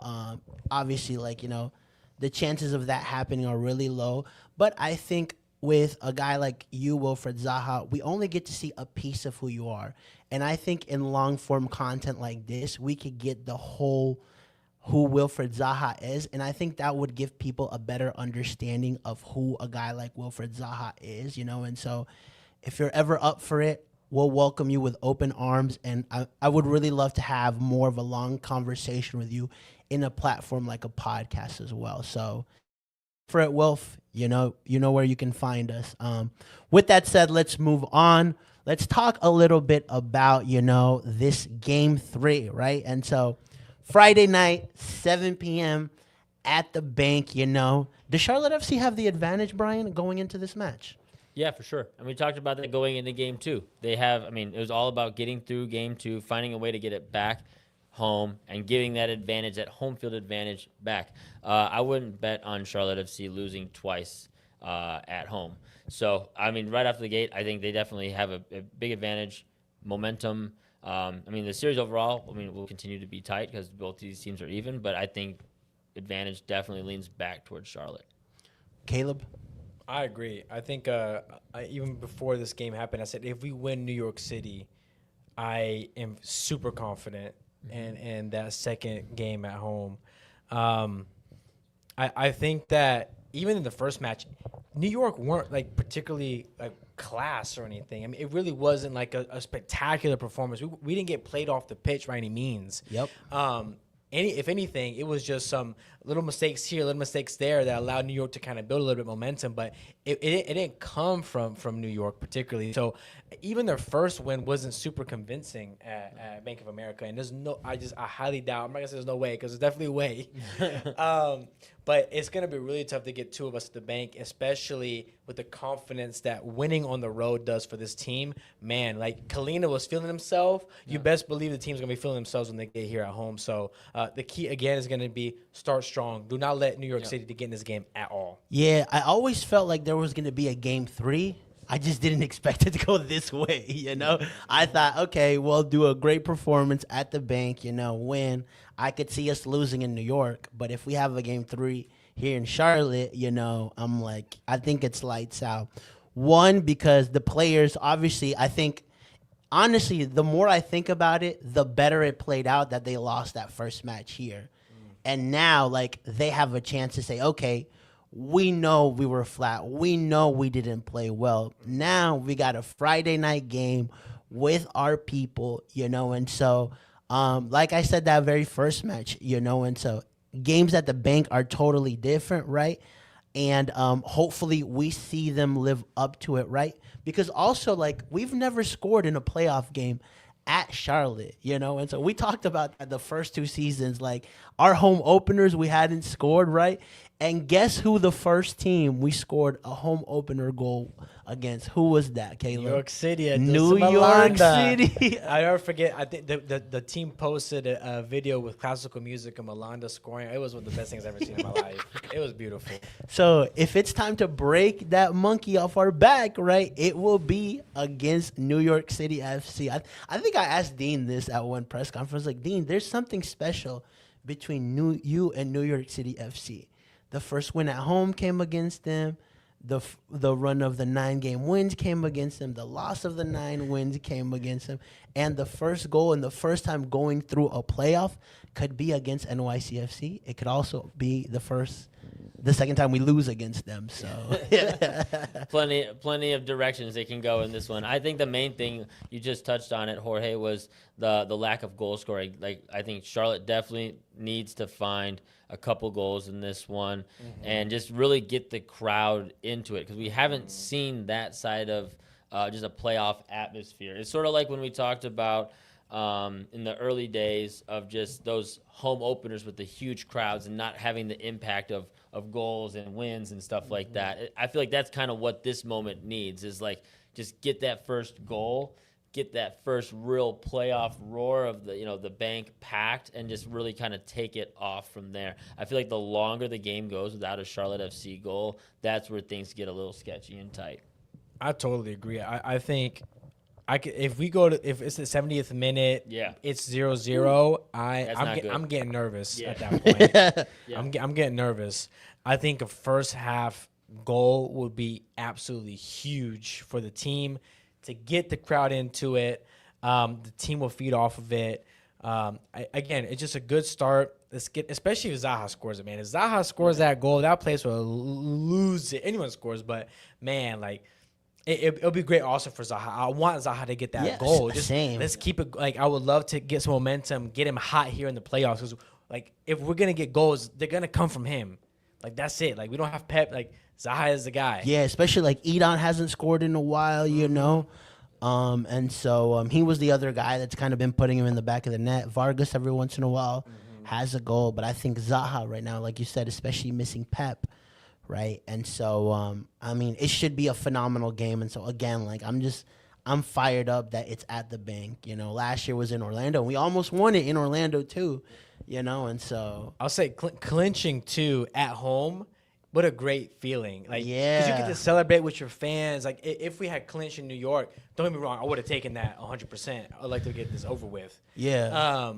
obviously, like, you know, the chances of that happening are really low. But I think with a guy like you, Wilfried Zaha, we only get to see a piece of who you are. And I think in long form content like this, we could get the whole who Wilfried Zaha is. And I think that would give people a better understanding of who a guy like Wilfried Zaha is, you know. And so if you're ever up for it, we'll welcome you with open arms. And I would really love to have more of a long conversation with you in a platform like a podcast as well. So for it, Wilf, you know where you can find us. With that said, let's move on. Let's talk a little bit about, you know, this game 3, right? And so Friday night, 7 p.m. at the bank, you know. Does Charlotte FC have the advantage, Brian, going into this match? Yeah, for sure. And we talked about that going into game 2. They have, I mean, it was all about getting through game 2, finding a way to get it back home and giving that advantage, that home field advantage back. I wouldn't bet on Charlotte FC losing twice at home. So, I mean, right off the gate, I think they definitely have a big advantage, momentum. I mean, the series overall, I mean, will continue to be tight because both these teams are even, but I think advantage definitely leans back towards Charlotte. Caleb? I agree. I think even before this game happened, I said if we win New York City, I am super confident in that second game at home. I think that even in the first match, New York weren't like particularly like class or anything. I mean, it really wasn't like a spectacular performance. We didn't get played off the pitch by any means. Yep. If anything, it was just some little mistakes here, little mistakes there that allowed New York to kind of build a little bit of momentum. But it didn't come from New York particularly. So even their first win wasn't super convincing at Bank of America. And I highly doubt. I'm not gonna say there's no way because there's definitely a way. But it's gonna be really tough to get two of us at the bank, especially with the confidence that winning on the road does for this team. Man, like Kalina was feeling himself. Yeah. You best believe the team's gonna be feeling themselves when they get here at home. So the key again is gonna be start strong. Do not let New York City to get in this game at all. Yeah, I always felt like there was gonna be a game 3. I just didn't expect it to go this way, you know? I thought, okay, we'll do a great performance at the bank, you know, win. I could see us losing in New York, but if we have a game 3 here in Charlotte, you know, I'm like, I think it's lights out. One, because the players, obviously, I think, honestly, the more I think about it, the better it played out that they lost that first match here. And now, like, they have a chance to say, okay, we know we were flat. We know we didn't play well. Now we got a Friday night game with our people, you know, and so, like I said, that very first match, you know, and so games at the bank are totally different, right? And hopefully we see them live up to it, right? Because also, like, we've never scored in a playoff game at Charlotte, you know? And so we talked about that the first 2 seasons, like our home openers, we hadn't scored, right? And guess who the first team we scored a home opener goal against? Who was that, Caleb? New York City. New York City. I never forget. I think the team posted a video with classical music and Melanda scoring. It was one of the best things I've ever seen in my life. It was beautiful. So if it's time to break that monkey off our back, right, it will be against New York City FC. I think I asked Dean this at one press conference. Like, Dean, there's something special between you and New York City FC. The first win at home came against them. The run of the 9-game wins came against them. The loss of the 9 wins came against them. And the first goal and the first time going through a playoff could be against NYCFC. It could also be the first the second time we lose against them. So plenty of directions they can go in this one. I think the main thing you just touched on it, Jorge, was the lack of goal scoring. Like, I think Charlotte definitely needs to find a couple goals in this one and just really get the crowd into it, because we haven't seen that side of just a playoff atmosphere. It's sort of like when we talked about in the early days of just those home openers with the huge crowds and not having the impact of goals and wins and stuff like that. I feel like that's kind of what this moment needs, is like just get that first goal, get that first real playoff roar of the bank packed, and just really kind of take it off from there. I feel like the longer the game goes without a Charlotte FC goal, that's where things get a little sketchy and tight. I totally agree. I think if it's the 70th minute, it's 0-0. I'm getting nervous at that point. I'm getting nervous. I think a first half goal would be absolutely huge for the team to get the crowd into it. The team will feed off of it. Again, it's just a good start. Especially if Zaha scores it, man. If Zaha scores that goal, that place will lose it. Anyone scores, but man, like. It'll be great also for Zaha. I want Zaha to get that goal. Same. Let's keep it. Like, I would love to get some momentum, get him hot here in the playoffs. Because, like, if we're gonna get goals, they're gonna come from him. Like, that's it. Like, we don't have Pep. Like, Zaha is the guy. Yeah, especially like Edon hasn't scored in a while, and so he was the other guy that's kind of been putting him in the back of the net. Vargas every once in a while has a goal, but I think Zaha right now, like you said, especially missing Pep. Right. And so, I mean, it should be a phenomenal game. And so, again, like, I'm fired up that it's at the bank. Last year was in Orlando. We almost won it in Orlando, too, and so. I'll say clinching, too, at home. What a great feeling. Like, yeah. Because you get to celebrate with your fans. Like, if we had clinched in New York, don't get me wrong, I would have taken that 100%. I'd like to get this over with. Yeah.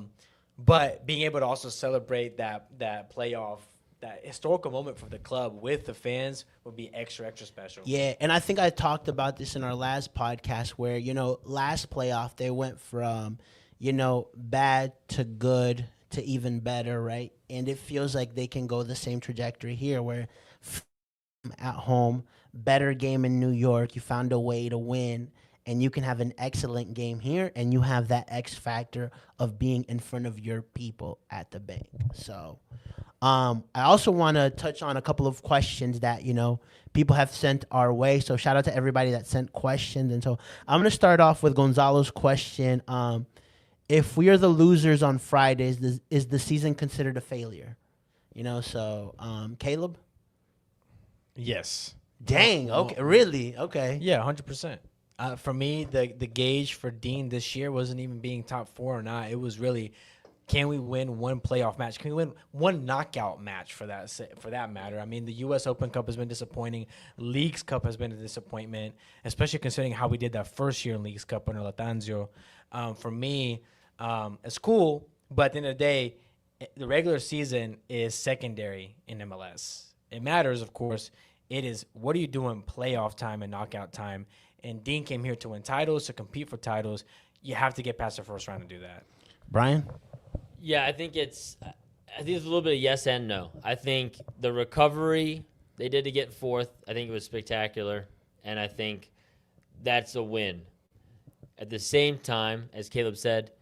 But being able to also celebrate that playoff, that historical moment for the club with the fans would be extra special. Yeah, and I think I talked about this in our last podcast where, last playoff they went from, bad to good to even better, right? And it feels like they can go the same trajectory here where at home, better game in New York, you found a way to win, and you can have an excellent game here, and you have that X factor of being in front of your people at the bank. So I also want to touch on a couple of questions that, people have sent our way. So shout out to everybody that sent questions. And so I'm going to start off with Gonzalo's question. If we are the losers on Fridays, is the season considered a failure? So Caleb? Yes. Dang. Okay. Really? Okay. Yeah, 100%. For me, the gauge for Dean this year wasn't even being top 4 or not. It was really, can we win one playoff match? Can we win one knockout match for that matter? I mean, the U.S. Open Cup has been disappointing. Leagues Cup has been a disappointment, especially considering how we did that first year in Leagues Cup under Latanzio. For me, it's cool, but at the end of the day, the regular season is secondary in MLS. It matters, of course. It is, what are you doing playoff time and knockout time? And Dean came here to win titles, to compete for titles. You have to get past the first round to do that. Brian? Yeah, I think it's a little bit of yes and no. I think the recovery they did to get fourth, I think it was spectacular, and I think that's a win. At the same time, as Caleb said,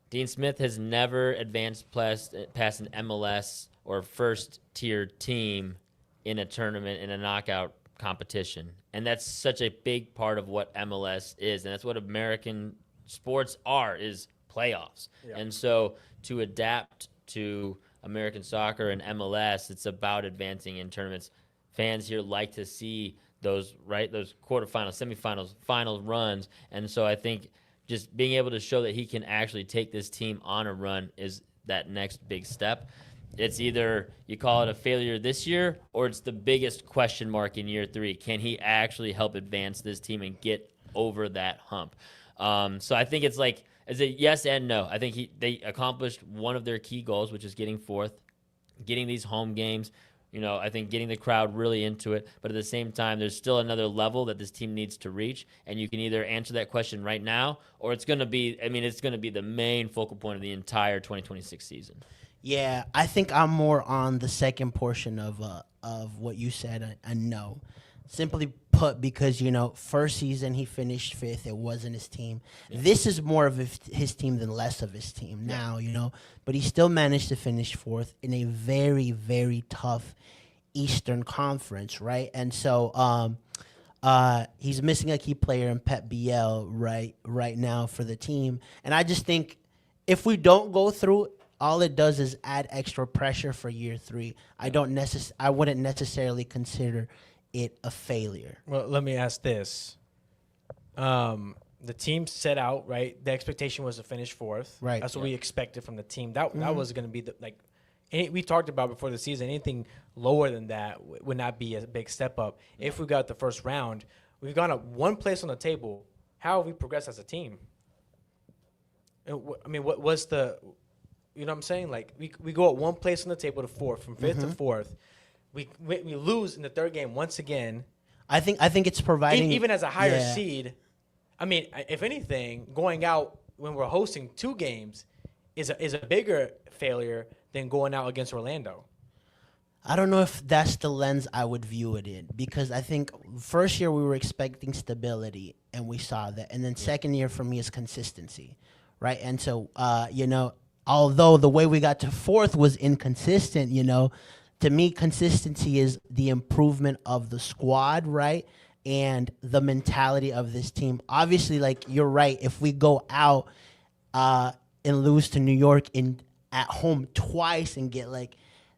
Dean Smith has never advanced past an MLS or first-tier team in a tournament, in a knockout competition. And that's such a big part of what MLS is, and that's what American sports is playoffs. Yeah. And so to adapt to American soccer and MLS, it's about advancing in tournaments. Fans here like to see those quarterfinals, semifinals, finals runs. And so I think just being able to show that he can actually take this team on a run is that next big step. It's either you call it a failure this year or it's the biggest question mark in year 3. Can he actually help advance this team and get over that hump? So I think it's like, as a yes and no. I think they accomplished one of their key goals, which is getting fourth, getting these home games. I think getting the crowd really into it. But at the same time, there's still another level that this team needs to reach. And you can either answer that question right now, or it's going to be the main focal point of the entire 2026 season. Yeah, I think I'm more on the second portion of what you said. A no, simply put, because first season he finished fifth. It wasn't his team. This is more of his team than less of his team now. But he still managed to finish fourth in a very, very tough Eastern Conference, right? And so he's missing a key player in Pep Biel right now for the team. And I just think if we don't go through, all it does is add extra pressure for year three. I wouldn't necessarily consider it a failure. Well, let me ask this. The team set out, right? The expectation was to finish fourth. Right. That's what we expected from the team. That was going to be we talked about before the season, anything lower than that would not be a big step up. If we got the first round, we've gone up one place on the table. How have we progressed as a team? I mean, what was the, you know what I'm saying? Like, we go up one place on the table to fourth, from fifth to fourth. We lose in the third game once again. I think it's providing, Even as a higher seed. I mean, if anything, going out when we're hosting two games is a bigger failure than going out against Orlando. I don't know if that's the lens I would view it in, because I think first year we were expecting stability and we saw that. And then second year for me is consistency, right? And so, although the way we got to fourth was inconsistent, to me, consistency is the improvement of the squad, right? And the mentality of this team. Obviously, you're right. If we go out and lose to New York at home twice and get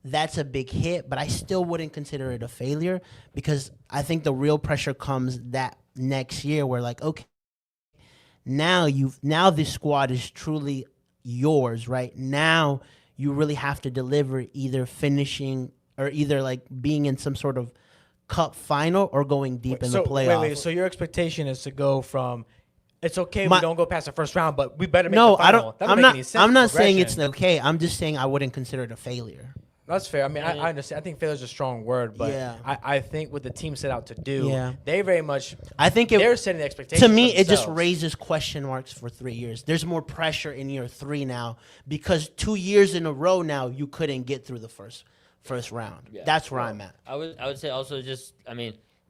that's a big hit, but I still wouldn't consider it a failure, because I think the real pressure comes that next year where okay, now this squad is truly yours, right? Now you really have to deliver, either finishing or either being in some sort of cup final or going deep in the playoffs. Wait. So your expectation is to go from, it's okay we don't go past the first round, but we better make the No, final. I don't. That doesn't I'm make not. any sense I'm not for saying it's progression. okay. I'm just saying I wouldn't consider it a failure. That's fair. I mean, I understand. I think failure is a strong word, but Yeah. I think what the team set out to do, Yeah. they very much, I think they're setting the expectations. to me, for it just themselves. raises question marks for 3 years. There's more pressure in year three now, because 2 years in a row now you couldn't get through the first round. Yeah. That's where I'm at. I would say also just,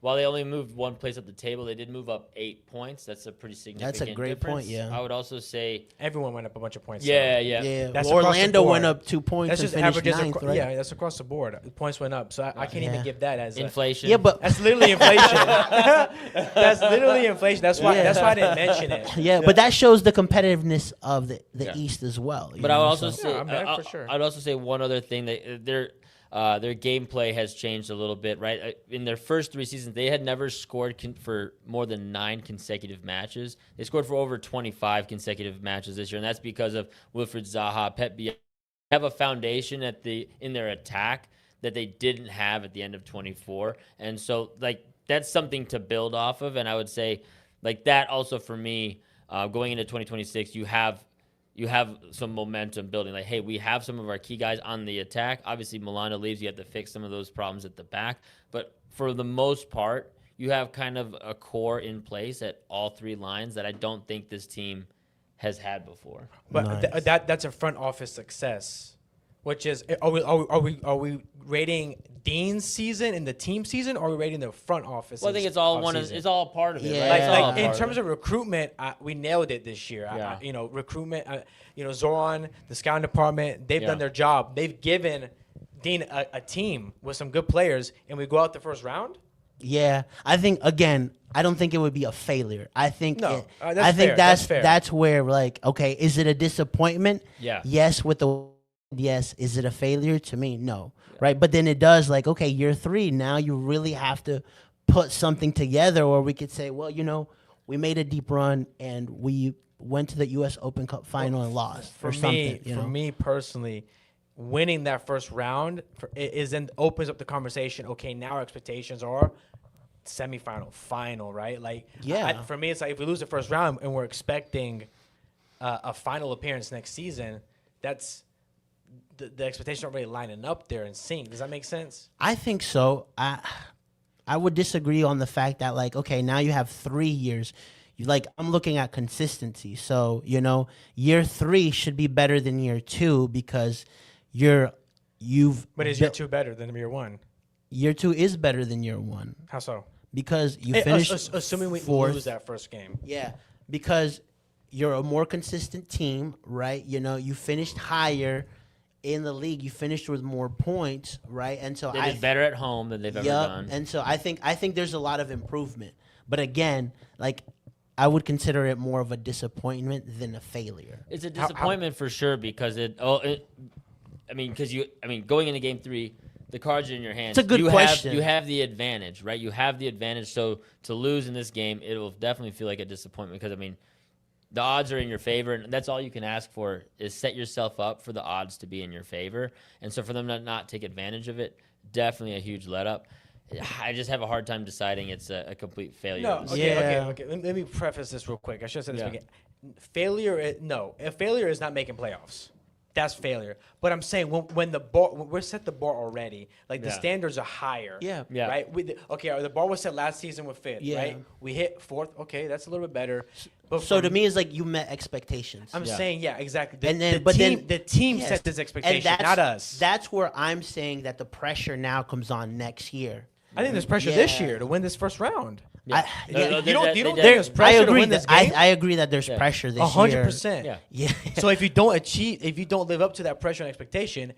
while they only moved one place up the table, they did move up 8 points. That's a pretty significant That's a great point, difference. yeah. I would also say, Everyone went up a bunch of points. yeah. Yeah, That's well, across the Orlando went board. up 2 points That's and just finished averages. ninth, right? Yeah, that's across the board. The points went up, so I can't even give that as inflation. Yeah, but That's literally inflation. That's literally inflation. That's why. Yeah. That's why I didn't mention it. yeah, but that shows the competitiveness of the East as well. But I would also so. say, Yeah, I mean, for sure. I'd also say one other thing, that their gameplay has changed a little bit, right? In their first 3 seasons, they had never scored for more than 9 consecutive matches. They scored for over 25 consecutive matches this year, and that's because of Wilfried Zaha, Pep Biel. Have a foundation in their attack that they didn't have at the end of 24, and so that's something to build off of. And I would say that also for me, going into 2026, you have some momentum building. Hey, we have some of our key guys on the attack. Obviously, Milano leaves. You have to fix some of those problems at the back. But for the most part, you have kind of a core in place at all 3 lines that I don't think this team has had before. But Nice. that's a front office success, which is are we rating Dean's season and the team season, or are we rating the front office? Well, I think it's all it's all part of it. Yeah. Right? It's all in part terms it. of recruitment, we nailed it this year. Yeah. Recruitment. Zoran, the scouting department, they've done their job. They've given Dean a team with some good players, and we go out the first round. Yeah, I think again, I don't think it would be a failure. I think No, that's I think fair. That's fair. that's where okay, is it a disappointment? Yeah. Yes, yes. Is it a failure? To me, no. Right, but then it does okay, year 3. Now you really have to put something together, or we could say, well, we made a deep run and we went to the U.S. Open Cup final and lost For something. me personally, winning that first round then opens up the conversation. Okay, now our expectations are semifinal, final, right? For me, it's if we lose the first round and we're expecting a final appearance next season, that's the expectations aren't really lining up there in sync. Does that make sense? I think so. I would disagree on the fact that okay, now you have 3 years. I'm looking at consistency. So, year 3 should be better than year 2 because, you've But is year 2 better than year 1? year 2 is better than year 1 How so? because you finished Assuming we fourth. lose that first game. Yeah, because you're a more consistent team, right? You know, you finished higher in the league. You finished with more points, right? And so They did better at home than they've ever done. And so I think there's a lot of improvement. But again, like I would consider it more of a disappointment than a failure. It's a disappointment for sure because going into game 3, the cards are in your hands. It's a good question. You have the advantage, right? You have the advantage. So to lose in this game, it will definitely feel like a disappointment because the odds are in your favor, and that's all you can ask for is set yourself up for the odds to be in your favor. And so for them to not take advantage of it, definitely a huge let up. I just have a hard time deciding it's a complete failure. No, okay. Let me preface this real quick. I should have said this again. A failure is not making playoffs. That's failure. But I'm saying when we're set the bar already, like the standards are higher. Yeah. Right? The bar was set last season with 5th, Yeah. right? We hit 4th. Okay, that's a little bit better. But So to me, it's like you met expectations. I'm saying, exactly. The team yes. set this expectation, And not us. That's where I'm saying that the pressure now comes on next year. I think there's pressure this year to win this first round. Yeah. You don't think They- there's I pressure to agree. win this game? I agree that there's pressure this year. 100%. Yeah. Yeah. So if you don't live up to that pressure and expectation,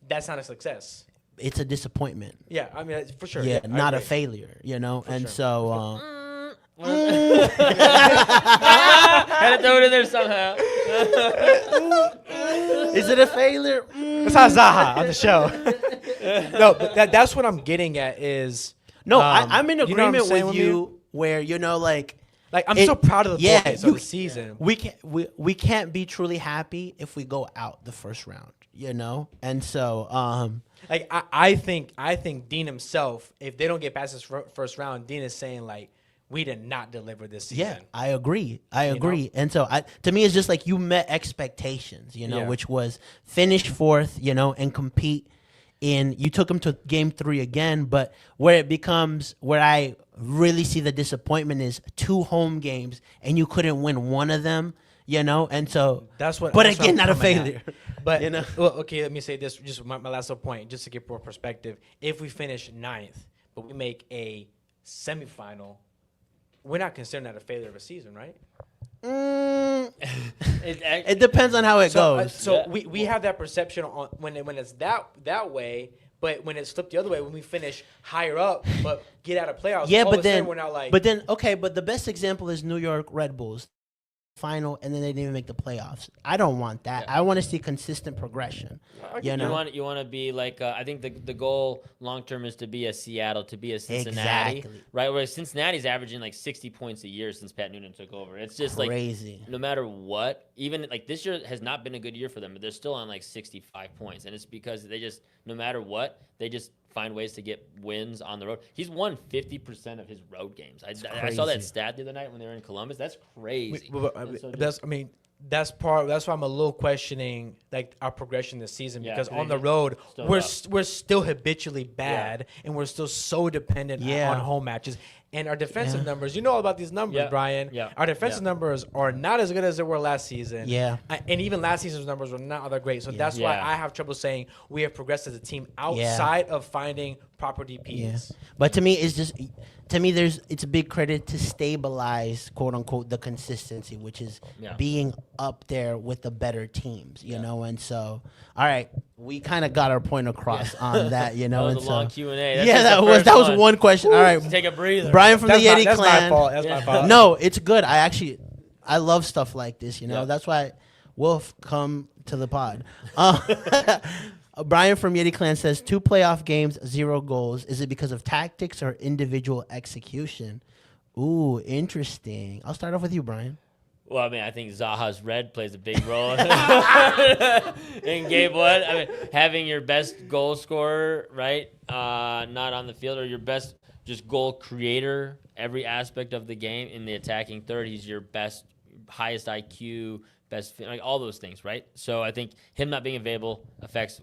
that's not a success. It's a disappointment. Yeah, I mean, for sure. Yeah, I not a agree. failure, you know? And sure. so Had to throw it in there somehow. is it a failure? That's how Zaha on the show. No, but that's what I'm getting at is No, I'm in you know what I'm agreement saying with with me? you where, you know, like I'm so proud of the boys of the season. we can't be truly happy if we go out the first round, you know? And so Like I think Dean himself, if they don't get past this first round, Dean is saying like we did not deliver this season. yeah, I agree. know? And so to me it's just like you met expectations, you know, Yeah. which was finish fourth, you know, and compete you took them to game 3 again, but where I really see the disappointment is 2 home games and you couldn't win one of them, you know, and so That's what. But that's what again, I'm not a coming at. failure. But You know? well, okay, let me say this. Just my last little point, just to get more perspective. If we finish 9th, but we make a semifinal, we're not considering that a failure of a season, right? It depends on how it goes. So we have that perception on when it's that way. But when it's flipped the other way, when we finish higher up but get out of playoffs, Yeah, all but of a sudden then we're not like. But the best example is New York Red Bulls final, and then they didn't even make the playoffs. I don't want that. I want to see consistent progression. You know, You want to be like I think the goal long term is to be a Seattle, to be a Cincinnati, Exactly. right? Where Cincinnati's averaging like 60 points a year since Pat Noonan took over. It's just crazy. like no matter what, even like this year has not been a good year for them, but they're still on like 65 points, and it's because they just no matter what they just find ways to get wins on the road. He's won 50% of his road games. I saw that crazy. stat the other night when they were in Columbus. That's crazy. And so That's why I'm a little questioning like our progression this season Yeah, because they on the get road still we're rough. we're still habitually bad and we're still so dependent Yeah. on home matches and our defensive numbers. You know all about these numbers, Yeah. Brian. Yeah. Our defensive Yeah. numbers are not as good as they were last season. Yeah. And even last season's numbers were not all that great. So that's why Yeah. I have trouble saying we have progressed as a team outside of finding proper DPs. But to me, it's a big credit to stabilize, quote unquote, the consistency, which is being up there with the better teams, you know. And so, all right, we kind of got our point across on that, you know. that and was a so, long Q&A. yeah, that was one question. All right, Take a breather. Brian from the Yeti That's clan. my fault. That's my fault. No, it's good. I love stuff like this, you know. Yeah. That's why Wolf come to the pod. Brian from Yeti Clan says 2 playoff games, 0 goals. Is it because of tactics or individual execution? Ooh, interesting. I'll start off with you, Brian. Well, I mean, I think Zaha's red plays a big role in game 1. I mean, having your best goal scorer, right, not on the field, or your best just goal creator, every aspect of the game in the attacking third. He's your best, highest IQ, best, like all those things, right? So I think him not being available affects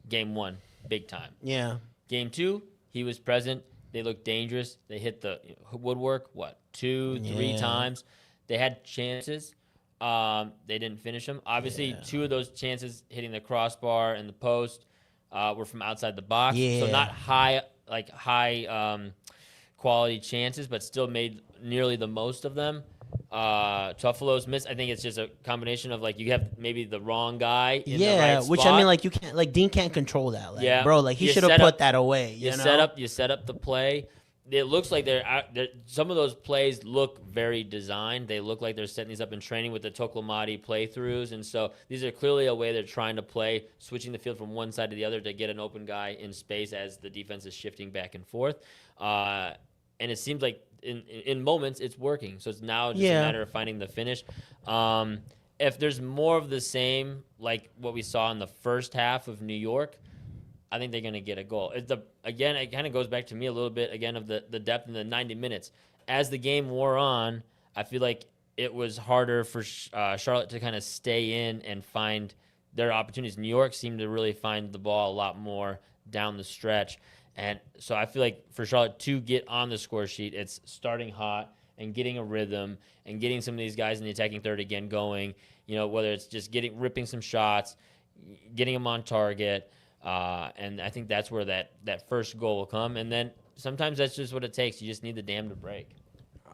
game 1 big time. Yeah. Game 2, he was present. They looked dangerous. They hit the woodwork, 2, 3 Yeah. times. They had chances. They didn't finish them. Obviously, Yeah. 2 of those chances hitting the crossbar and the post were from outside the box. So Yeah. not high quality chances, but still made nearly the most of them. Tuffalo's miss. I think it's just a combination of like you have maybe the wrong guy in the right which spot. I mean, like you can't, like Dean can't control that. Like, Yeah. bro, like he You should have set put up- that away. You know? You set up the play. It looks like some of those plays look very designed. They look like they're setting these up in training with the Toklamati playthroughs, and so these are clearly a way they're trying to play, switching the field from one side to the other to get an open guy in space as the defense is shifting back and forth. And it seems like in moments it's working. So it's now just a matter of finding the finish. If there's more of the same, like what we saw in the first half of New York, I think they're going to get a goal. Again, it kind of goes back to me a little bit, again, of the depth in the 90 minutes. As the game wore on, I feel like it was harder for Charlotte to kind of stay in and find their opportunities. New York seemed to really find the ball a lot more down the stretch. And so I feel like for Charlotte to get on the score sheet, it's starting hot and getting a rhythm and getting some of these guys in the attacking third again going, whether it's just ripping some shots, getting them on target. And I think that's where that first goal will come. And then sometimes that's just what it takes. You just need the dam to break.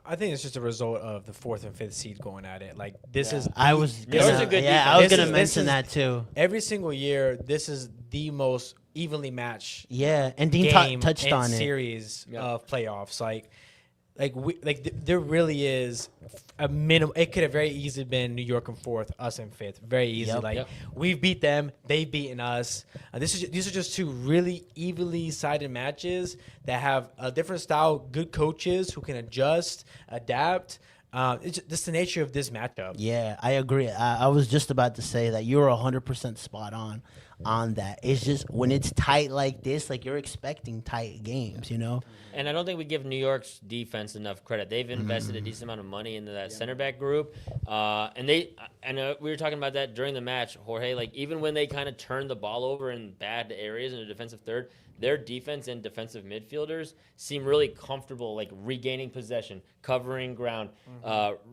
I think it's just a result of the 4th and 5th seed going at it. Like this is I was New York's a good defense. I was This gonna is- mention this that too. every single year. This is the most evenly matched Yeah, and Dean game touched and on it. series Yeah. of playoffs. There really is a minimum. It could have very easily been New York in 4th, us in 5th, very easy. Yep. We've beat them, they've beaten us. These are just 2 really evenly sided matches that have a different style, good coaches who can adjust, adapt. It's just the nature of this matchup. Yeah, I agree. I was just about to say that you're 100% spot on that. It's just when it's tight like this, like you're expecting tight games, And I don't think we give New York's defense enough credit. They've invested a decent amount of money into that center back group. And we were talking about that during the match, Jorge. Like, even when they kind of turn the ball over in bad areas in the defensive third, their defense and defensive midfielders seem really comfortable, like regaining possession, covering ground,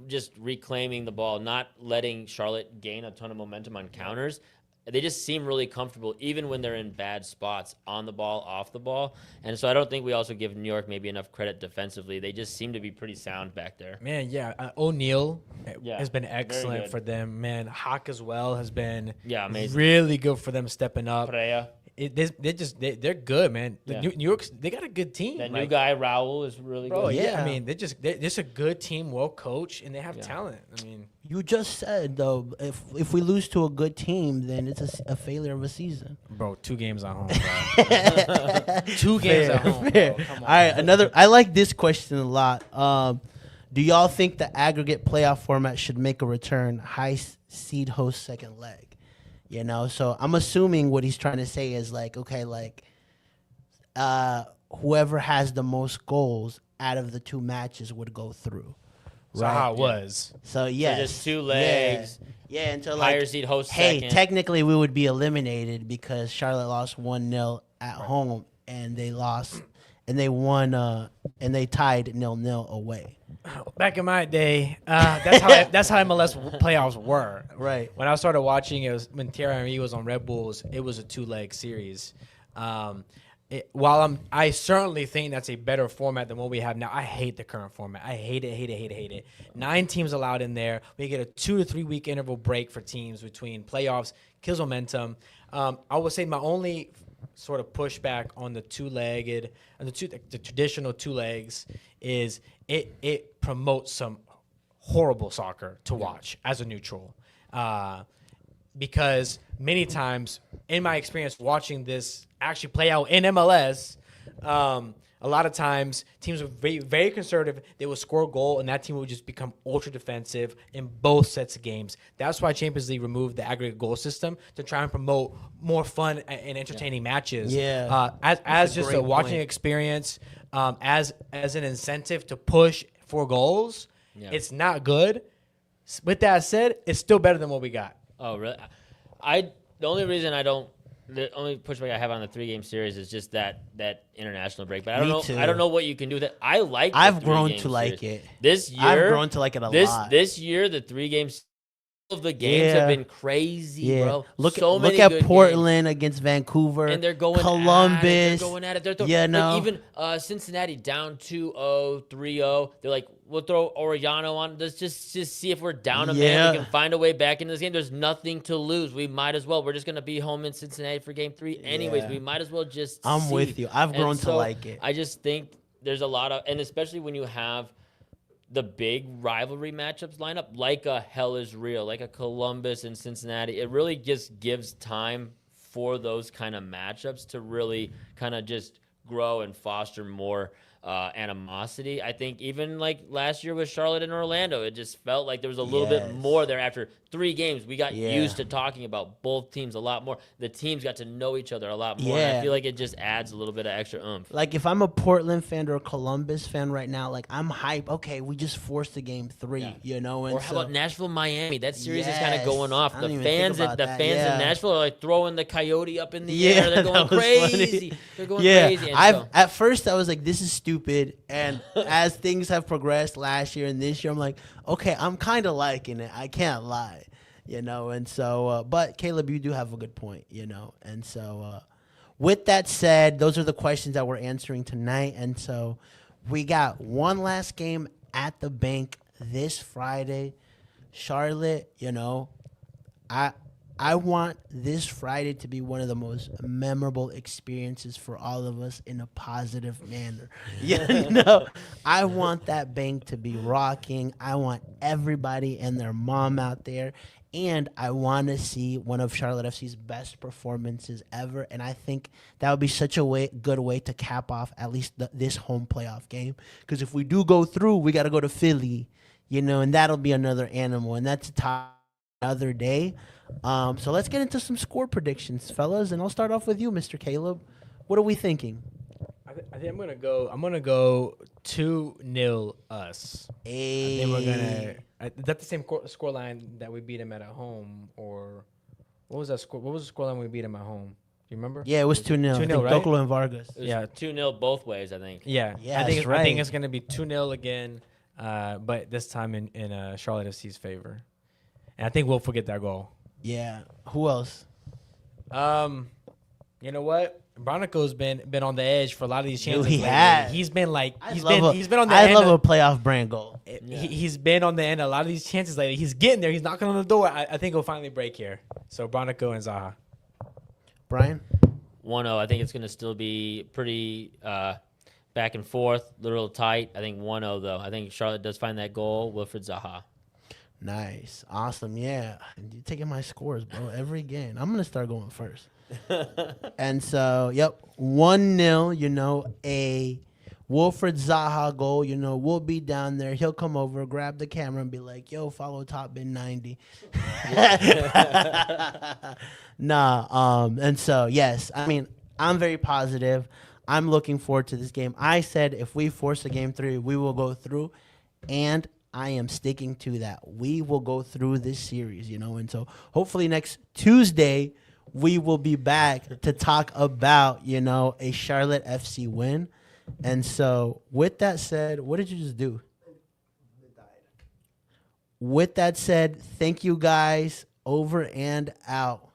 just reclaiming the ball, not letting Charlotte gain a ton of momentum on counters. They just seem really comfortable, even when they're in bad spots, on the ball, off the ball. And so I don't think we also give New York maybe enough credit defensively. They just seem to be pretty sound back there. Man, O'Neal Yeah, has been very excellent good. for them. Man, Hawk as well has been Amazing. really good for them stepping up. Perea, They're good, man. Yeah. New York's they got a good team. that new guy Raul is really Bro, good. yeah. Yeah. I mean, they're just a good team, well coached, and they have Yeah. talent. I mean, You just said though, if we lose to a good team, then it's a failure of a season. bro, 2 games at home, bro. 2 games at home, Fair. bro. Come on. All right, I like this question a lot. Do y'all think the aggregate playoff format should make a return? High seed host second leg. So I'm assuming what he's trying to say is like, okay, like whoever has the most goals out of the 2 matches would go through. So how it was. So yes, just 2 legs. Yeah, until like Higher seed host hey, second. technically we would be eliminated because Charlotte lost 1-0 at home and they lost and they won and they tied 0-0 away. Back in my day, that's how MLS playoffs were. Right. When I started watching, it was when Thierry Henry was on Red Bulls. It was a 2-leg series. While I certainly think that's a better format than what we have now. I hate the current format. I hate it. 9 teams allowed in there. We get a 2 to 3 week interval break for teams between playoffs. Kills momentum. I would say my only sort of pushback on the 2-legged and the traditional 2 legs is it promotes some horrible soccer to watch as a neutral. Because many times in my experience watching this actually play out in MLS, a lot of times teams were very, very conservative. They would score a goal, and that team would just become ultra defensive in both sets of games. That's why Champions League removed the aggregate goal system to try and promote more fun and entertaining matches. Yeah. As a just great a watching point. experience, as an incentive to push for goals. Yeah. It's not good. With that said, it's still better than what we got. Oh, really? The only pushback I have on the 3-game series is just that international break. But I don't Me know. too. I don't know what you can do with it. I've grown to like it. This year. I've grown to like it a lot. This year, the 3-game of the games Yeah. have been crazy, Yeah. bro. Look So many at good Portland against Vancouver. games. And they're going Columbus. at it. They're going at it. They're you know. like even Cincinnati down 2-0, 3-0. They're like, we'll throw Orellano on. Let's just see if we're down a man. We can find a way back into this game. There's nothing to lose. We might as well. We're just gonna be home in Cincinnati for Game 3, anyways. Yeah. We might as well just. I'm see. with you. I've grown to like it. I just think there's a lot of, and especially when you have the big rivalry matchups line up, like a Hell is Real, like a Columbus and Cincinnati. It really just gives time for those kind of matchups to really kind of just grow and foster more animosity. I think even like last year with Charlotte and Orlando, it just felt like there was a little bit more there. After 3 games, we got used to talking about both teams a lot more. The teams got to know each other a lot more. And I feel like it just adds a little bit of extra oomph. Like if I'm a Portland fan or a Columbus fan right now, like I'm hype. Okay, we just forced the Game 3, you know. And or how about Nashville, Miami? That series is kind of Yes. going off. I The didn't even think fans, about that. in Yeah. Nashville are like throwing the coyote up in the Yeah, air. They're going that was crazy. funny. They're going crazy. And At first I was like, this is stupid. And as things have progressed last year and this year, I'm like, okay, I'm kind of liking it. I can't lie, you know. And so, but Caleb, you do have a good point, you know. And so, with that said, those are the questions that we're answering tonight. And so, we got one last game at the bank this Friday. Charlotte, you know, I want this Friday to be one of the most memorable experiences for all of us in a positive manner. You know, I want that bank to be rocking. I want everybody and their mom out there. And I want to see one of Charlotte FC's best performances ever. And I think that would be such a good way to cap off at least this home playoff game. Because if we do go through, we got to go to Philly, you know, and that'll be another animal. And that's a top another day. So let's get into some score predictions, fellas, and I'll start off with you, Mr. Caleb. What are we thinking? I think I'm gonna go 2-0 us. I think we're gonna. Is that the same score line that we beat him at home, or what was that score? What was the score line we beat him at home? Do you remember? Yeah, it was 2-0. 2-0, right? Dokolo and Vargas. It was Yeah. 2-0 both ways, I think. Yeah, Yeah, I think that's right. I think it's gonna be 2-0 again, but this time in Charlotte FC's favor, and I think we'll forget that goal. Yeah. Who else? You know what? Bronico's been on the edge for a lot of these chances. He lately. has. He's been like He's been on the I end. love a playoff brand goal. He's been on the end of a lot of these chances lately. He's getting there. He's knocking on the door. I think he'll finally break here. So Bronico and Zaha. Brian? 1-0. I think it's going to still be pretty back and forth, a little tight. I think 1-0, though. I think Charlotte does find that goal. Wilfried Zaha. Nice. Awesome. Yeah. You're taking my scores, bro, every game. I'm going to start going first. And so, 1-0, you know, a Wilfried Zaha goal. You know, we'll be down there. He'll come over, grab the camera, and be like, yo, follow Top Bin 90. And so, yes, I mean, I'm very positive. I'm looking forward to this game. I said if we force a Game 3, we will go through, and I am sticking to that. We will go through this series, you know, and so hopefully next Tuesday we will be back to talk about, you know, a Charlotte FC win. And so with that said, what did you just do? With that said, thank you guys. Over and out.